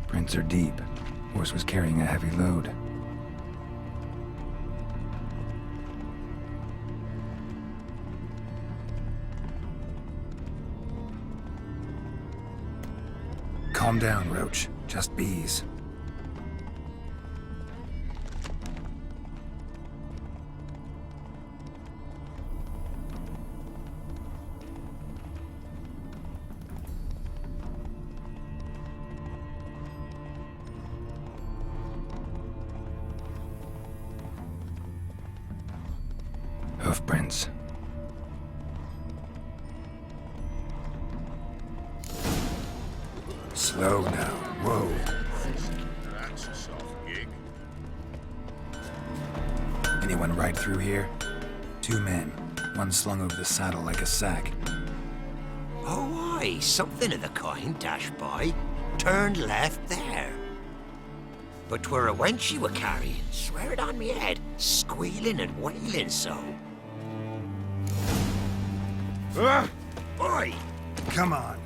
Prints are deep. Horse was carrying a heavy load. Calm down, Roach. Just bees. Hoofprints. Slow now. Whoa. That's a soft gig. Anyone ride through here? 2 men. One slung over the saddle like a sack. Oh, aye, something of the kind dashed by. Turned left there. But 'twere a wench she were carrying, swear it on me head, squealing and wailing so. Oi! Come on.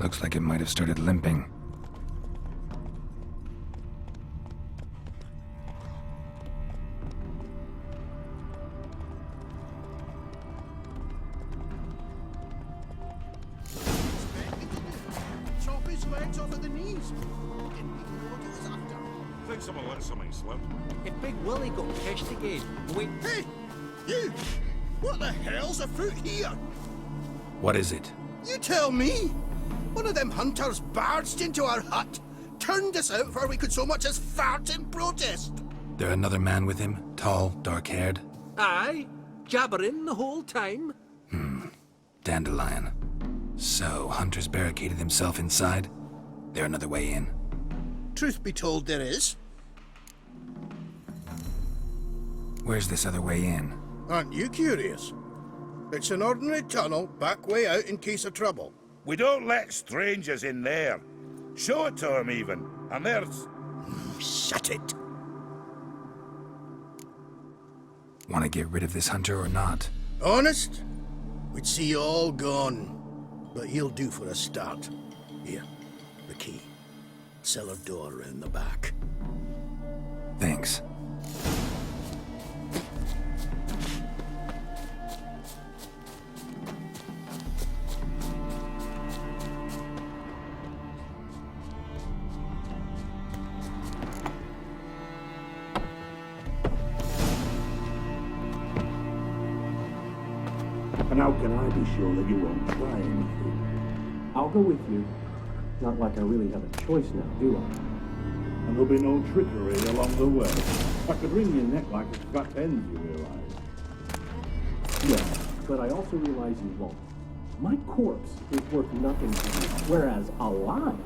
Looks like it might have started limping. Chop his legs off at the knees. Didn't even know what he was after. Think someone let something slip. If Big Willie got cashed again, we... Hey! You! What the hell's afoot here? What is it? You tell me! One of them hunters barged into our hut, turned us out before we could so much as fart in protest. There another man with him? Tall, dark-haired? Aye, jabbering the whole time. Dandelion. So, Hunter's barricaded himself inside? There another way in? Truth be told, there is. Where's this other way in? Aren't you curious? It's an ordinary tunnel, back way out in case of trouble. We don't let strangers in there. Show it to 'em even. And there's... Shut it. Want to get rid of this hunter or not? Honest? We'd see you all gone. But he'll do for a start. Here, the key. Cellar door round the back. Thanks. And how can I be sure that you won't try anything? I'll go with you. Not like I really have a choice now, do I? And there'll be no trickery along the way. I could wring your neck like a fat hen, you realize. Yes, but I also realize you won't. My corpse is worth nothing to you, whereas alive,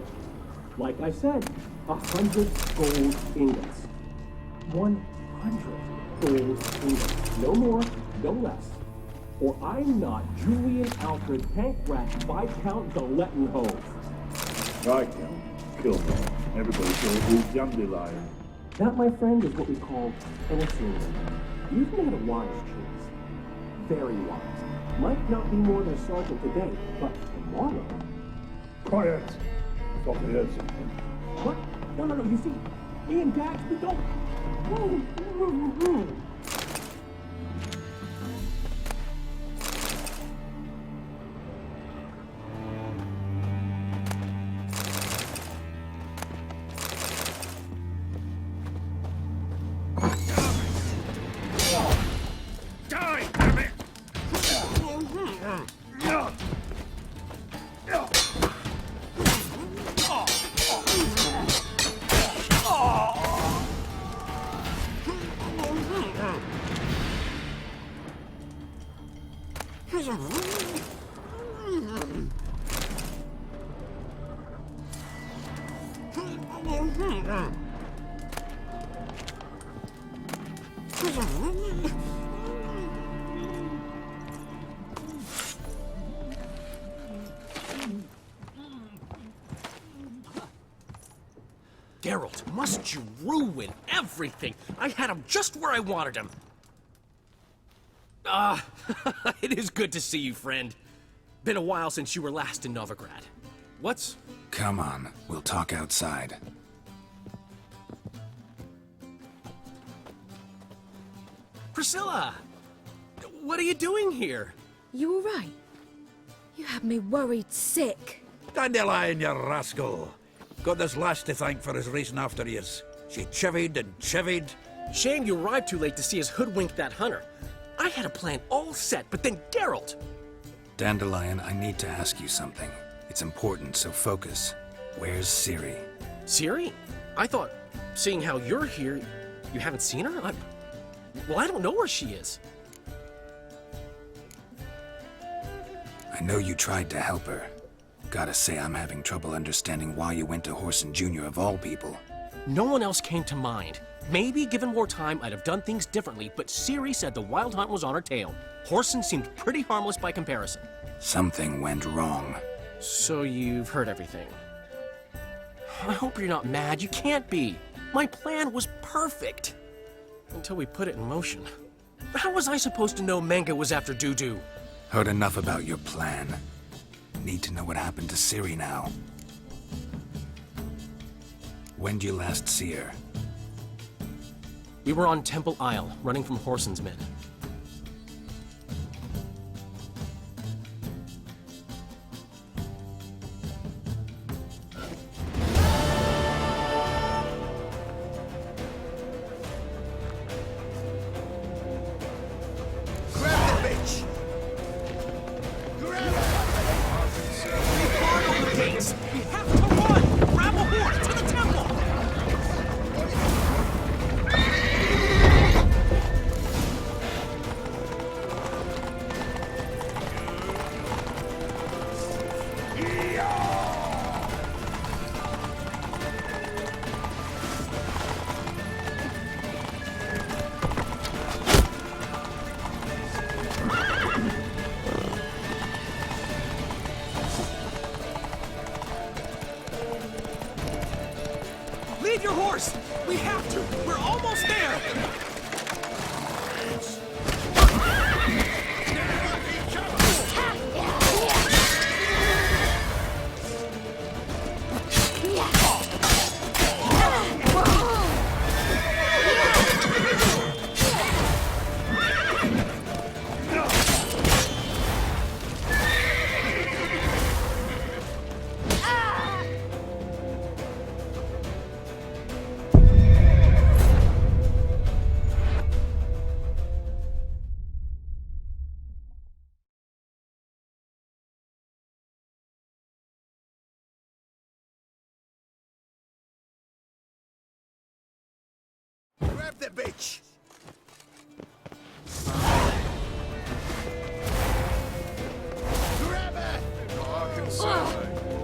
like I said, 100 gold ingots. 100 gold ingots. No more, no less. Or I'm not Julian Alfred Tankrat Viscount Galettenhove. Right, Count. Kill me. Everybody calls you Dandelion. That, my friend, is what we call an achievement. You've made a wise choice. Very wise. Might not be more than a sergeant today, but tomorrow... Quiet! I thought I heard something. What? No, you see, me and Dax, we don't... Geralt, must you ruin everything? I had him just where I wanted him. It is good to see you, friend. Been a while since you were last in Novigrad. What's... Come on, we'll talk outside. Priscilla! What are you doing here? You all right? You had me worried sick. Dandelion, you rascal! Got this lass to thank for his racing after years. She chivied and chivied. Shame you arrived too late to see us hoodwink that hunter. I had a plan all set, but then Geralt! Dandelion, I need to ask you something. It's important, so focus. Where's Ciri? Ciri? I thought, seeing how you're here, you haven't seen her? Well, I don't know where she is. I know you tried to help her. Gotta say, I'm having trouble understanding why you went to Whoreson Jr. of all people. No one else came to mind. Maybe, given more time, I'd have done things differently, but Ciri said the Wild Hunt was on her tail. Whoreson seemed pretty harmless by comparison. Something went wrong. So you've heard everything. I hope you're not mad. You can't be. My plan was perfect. Until we put it in motion. How was I supposed to know Menge was after Dudu? Heard enough about your plan. Need to know what happened to Ciri now. When'd you last see her? We were on Temple Isle, running from Whoreson's men. Leave your horse! We have to! We're almost there! Grab the bitch! Grab her!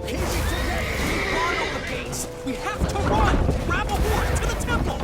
Keep it together! Guard all the gates! We have to run! Grab a horse to the temple!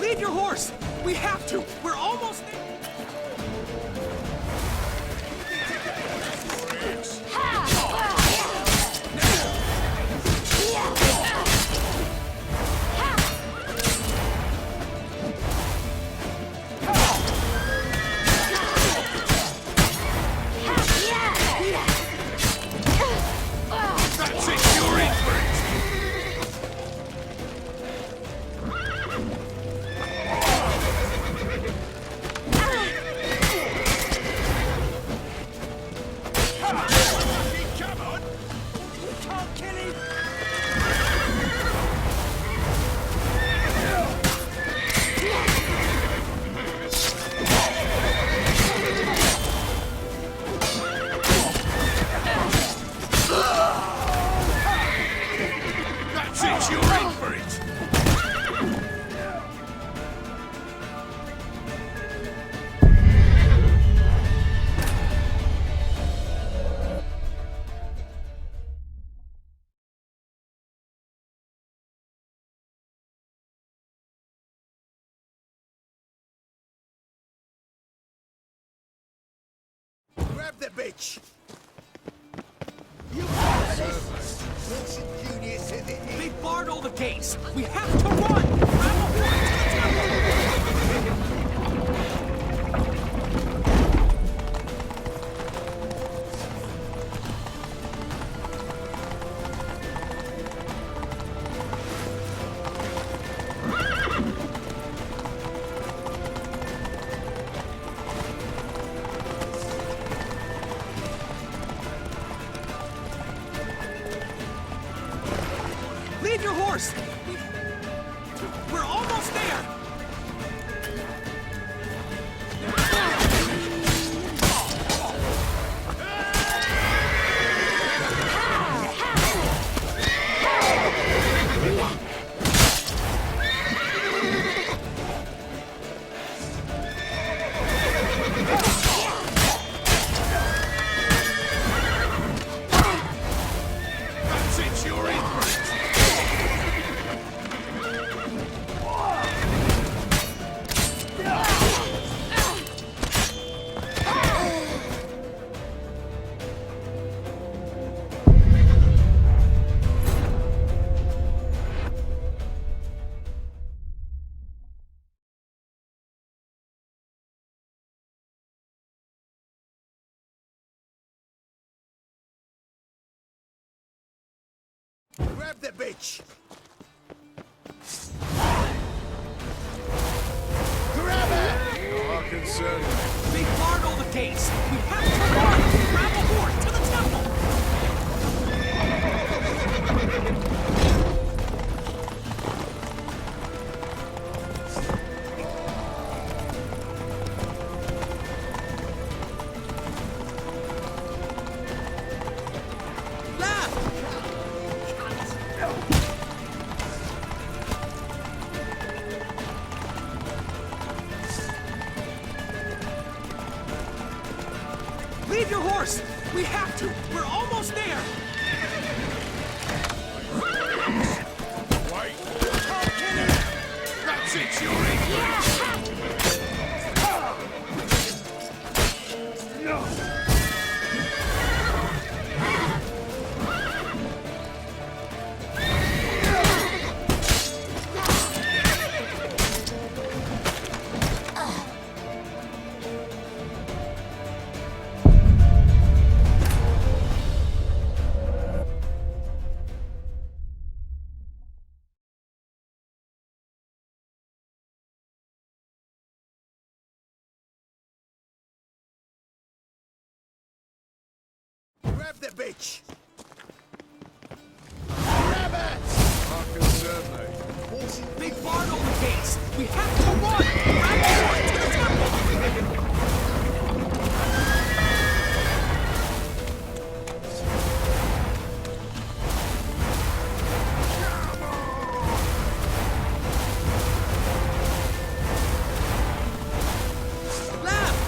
Leave your horse! We have to! We're almost there! That's it, you're in for it! kill him! That's it, you're in for it! Grab the bitch! They barred all the gates! We have to run! Grab a horse to the temple! Leave your horse! We're almost there! That's it, you're in for it! Grab the bitch! Grab her! Not concerned. They barred all the gates! We have to run! Grab a horse to the temple! Leave your horse! We have to! We're almost there! Wait! That's it, you're in for it! Grab the bitch! Grab her! Not concerned, mate. They barred all the gates! We have to run! Grab a horse to the temple! Left!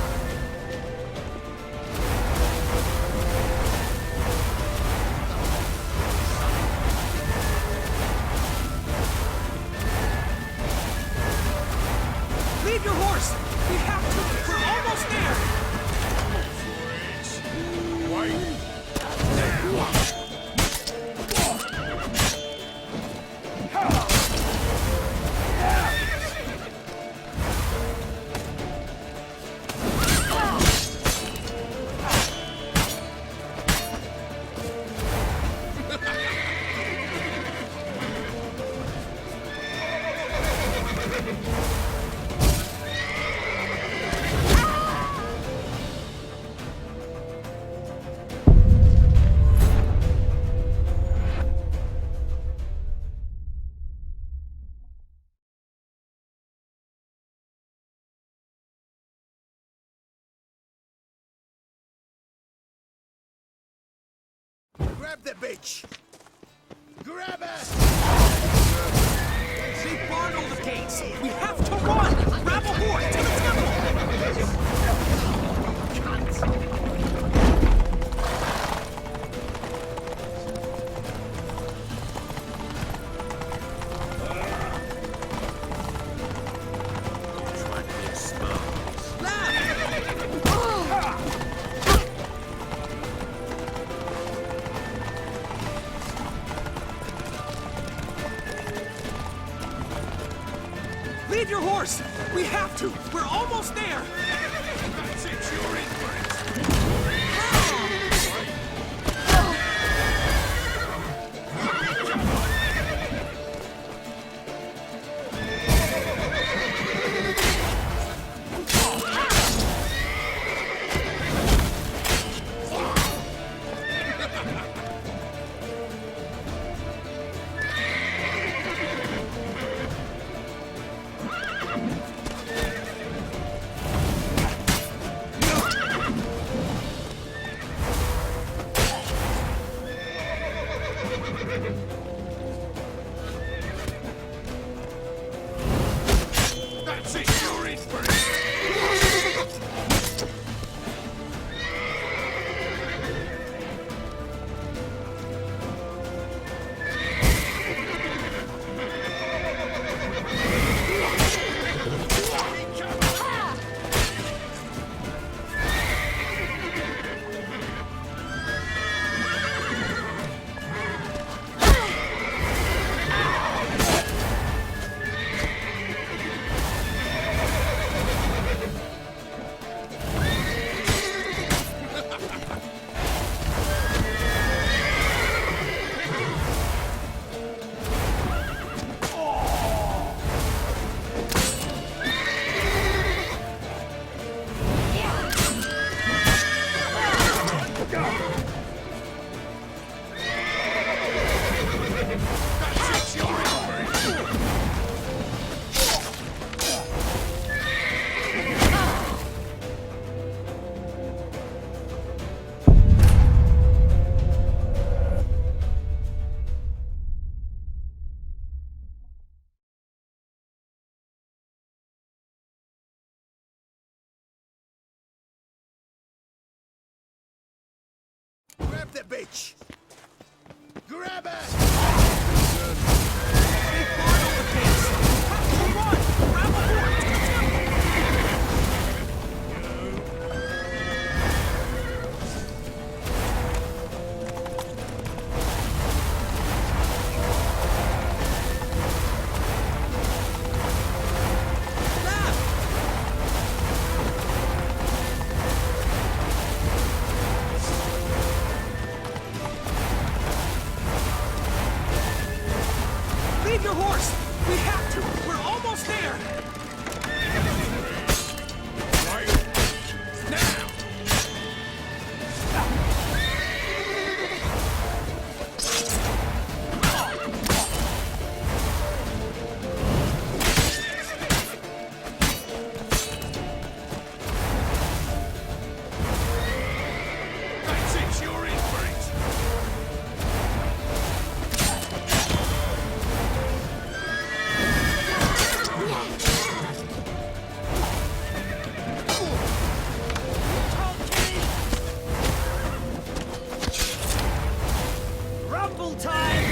Grab the bitch! Grab her! They barred all the gates! We have to run! Grab a horse to the temple! Leave your horse! We have to! We're almost there! That's it, you're in for it. That's it, you're in for it. Grab the bitch! Grab her! They barred all the gates! We have to run! Grab a horse to the temple! Leave your horse! We have to! We're almost there! Now! That's it, you're in for it. Rumble time!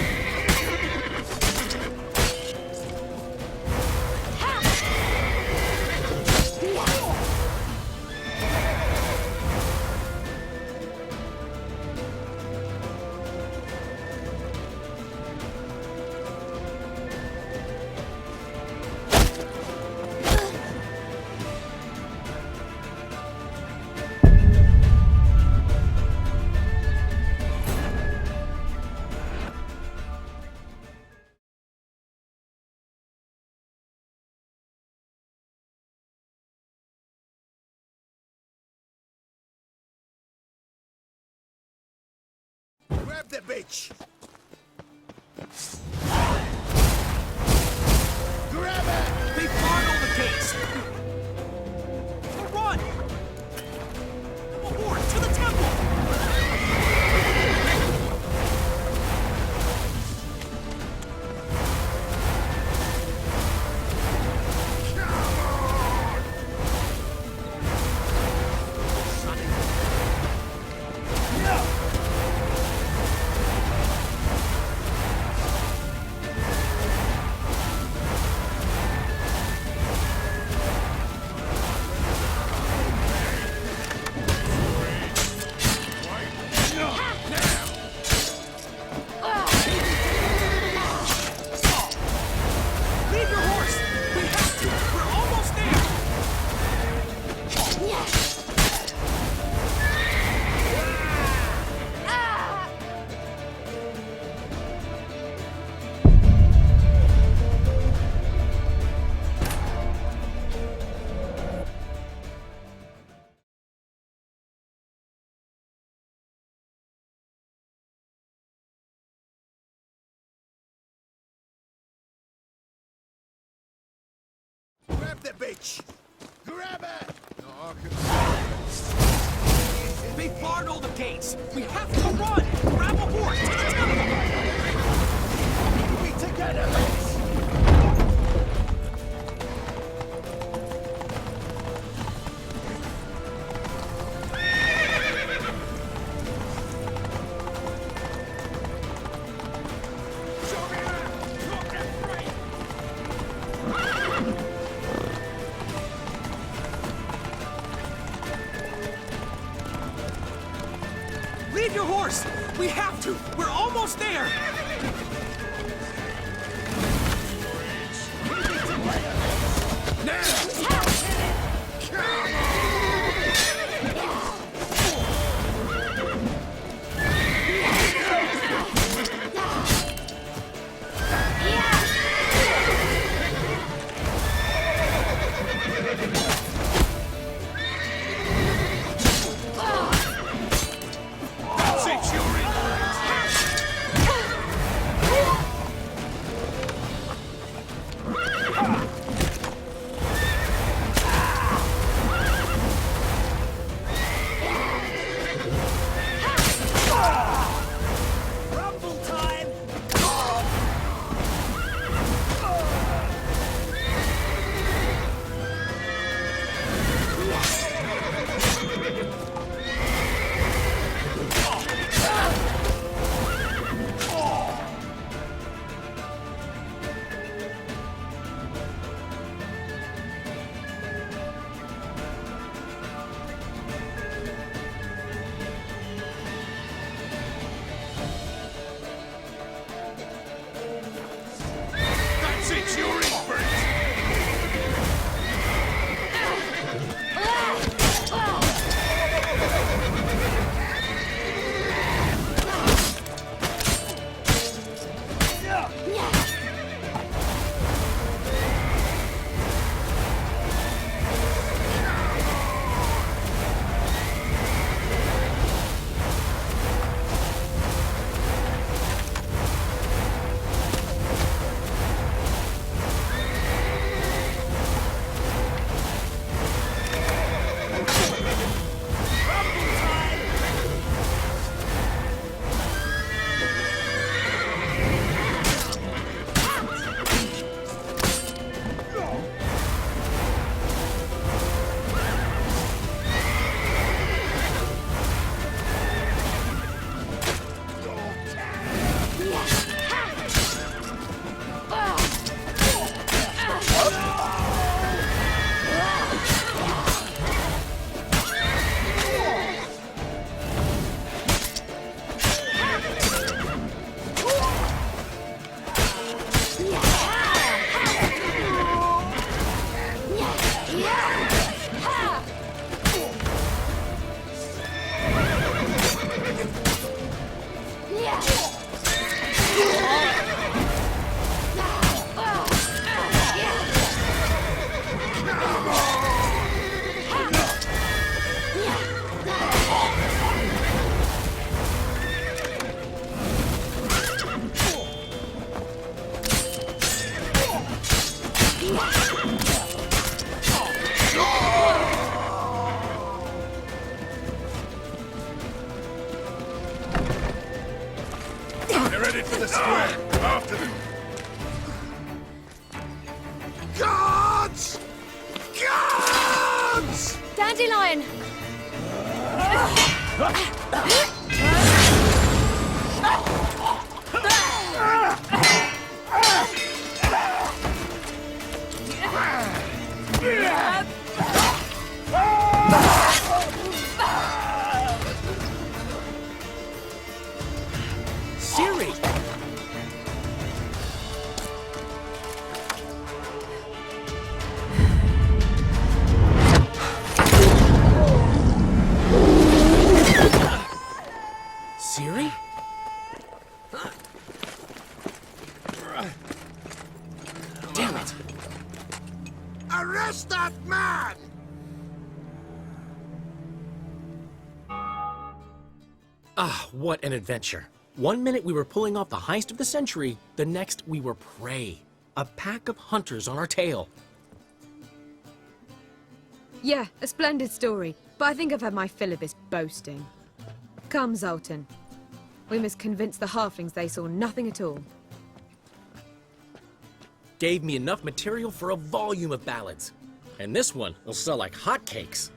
Grab the bitch! Grab her! They barred all the gates! Run! A horse to the temple! the bitch! Grab her! They barred all the gates! We have to run! Grab a horse! To the temple! We together, lads! Leave your horse! We have to! We're almost there! Headed for the square. After them. Guards! Guards! Dandelion! Siri! Siri? Damn it! Arrest that man! Ah, what an adventure. 1 minute we were pulling off the heist of the century, the next we were prey. A pack of hunters on our tail. Yeah, a splendid story, but I think I've had my fill of this boasting. Come, Zoltan. We must convince the halflings they saw nothing at all. Gave me enough material for a volume of ballads. And this one will sell like hotcakes.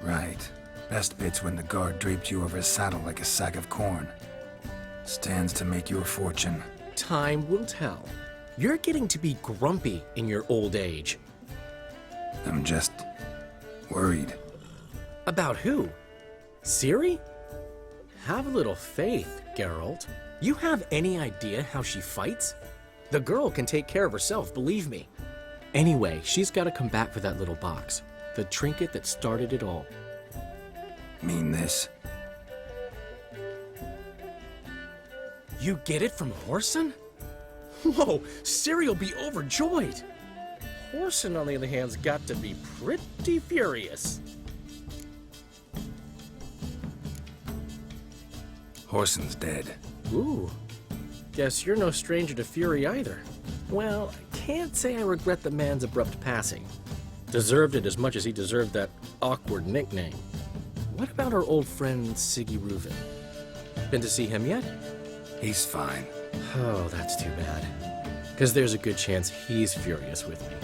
Right. Best bit's when the guard draped you over his saddle like a sack of corn. Stands to make you a fortune. Time will tell. You're getting to be grumpy in your old age. I'm just worried. About who? Ciri? Have a little faith, Geralt. You have any idea how she fights? The girl can take care of herself, believe me. Anyway, she's got to come back for that little box. The trinket that started it all. Mean this? You get it from Whoreson? Whoa, Ciri will be overjoyed. Whoreson, on the other hand, has got to be pretty furious. Whoreson's dead. Ooh, guess you're no stranger to fury either. Well, I can't say I regret the man's abrupt passing. Deserved it as much as he deserved that awkward nickname. What about our old friend Siggy Reuven? Been to see him yet? He's fine. Oh, that's too bad. Because there's a good chance he's furious with me.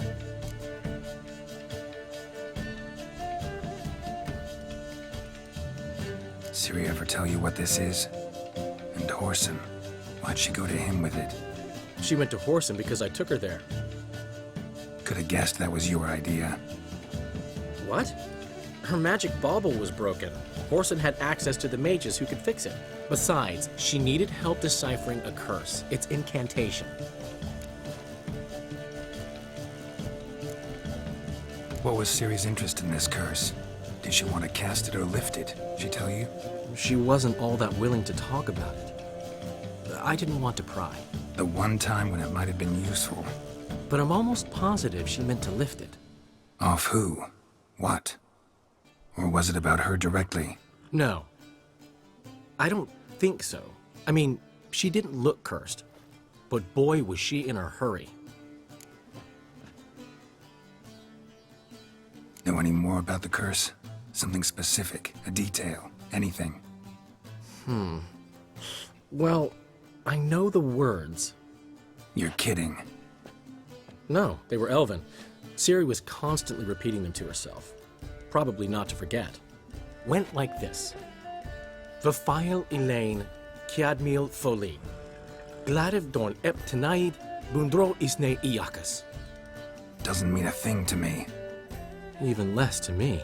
Ciri ever tell you what this is? And Whoreson? Why'd she go to him with it? She went to Whoreson because I took her there. Could have guessed that was your idea. What? Her magic bauble was broken. Whoreson had access to the mages who could fix it. Besides, she needed help deciphering a curse. Its incantation. What was Ciri's interest in this curse? Did she want to cast it or lift it? She tell you? She wasn't all that willing to talk about it. I didn't want to pry. The one time when it might have been useful. But I'm almost positive she meant to lift it. Off who? What? Or was it about her directly? No. I don't think so. I mean, she didn't look cursed. But boy, was she in a hurry. Know any more about the curse? Something specific, a detail, anything? Well, I know the words. You're kidding. No, they were Elven. Ciri was constantly repeating them to herself. Probably not to forget. Went like this. Vafile Elaine, Kiadmil Foli. Gladiv Dorn Ep Tenaid, Bundro Isne Iakas. Doesn't mean a thing to me. Even less to me.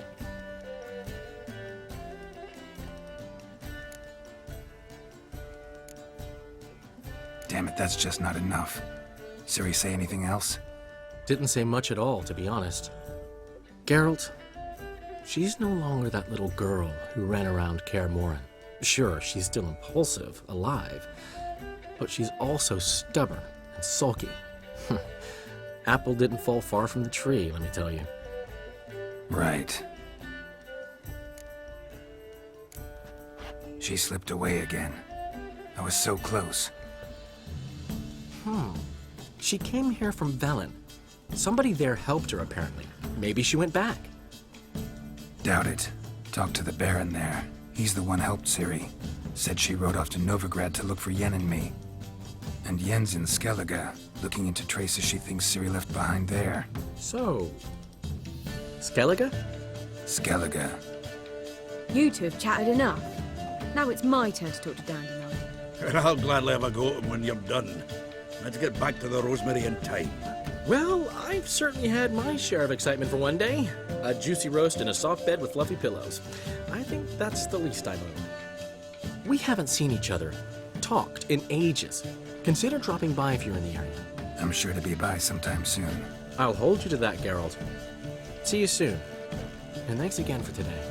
Damn it, that's just not enough. Ciri say anything else? Didn't say much at all, to be honest. Geralt, she's no longer that little girl who ran around Kaer Morhen. Sure, she's still impulsive, alive, but she's also stubborn and sulky. Apple didn't fall far from the tree, let me tell you. Right. She slipped away again. I was so close. She came here from Velen. Somebody there helped her, apparently. Maybe she went back. Doubt it. Talked to the Baron there. He's the one helped Ciri. Said she rode off to Novigrad to look for Yen and me. And Yen's in Skellige, looking into traces she thinks Ciri left behind there. So... Skellige? Skellige. You two have chatted enough. Now it's my turn to talk to Dandelion. And I'll gladly have a go at him when you're done. Let's get back to the Rosemary in time. Well, I've certainly had my share of excitement for one day. A juicy roast in a soft bed with fluffy pillows. I think that's the least I owe. We haven't seen each other, talked in ages. Consider dropping by if you're in the area. I'm sure to be by sometime soon. I'll hold you to that, Geralt. See you soon. And thanks again for today.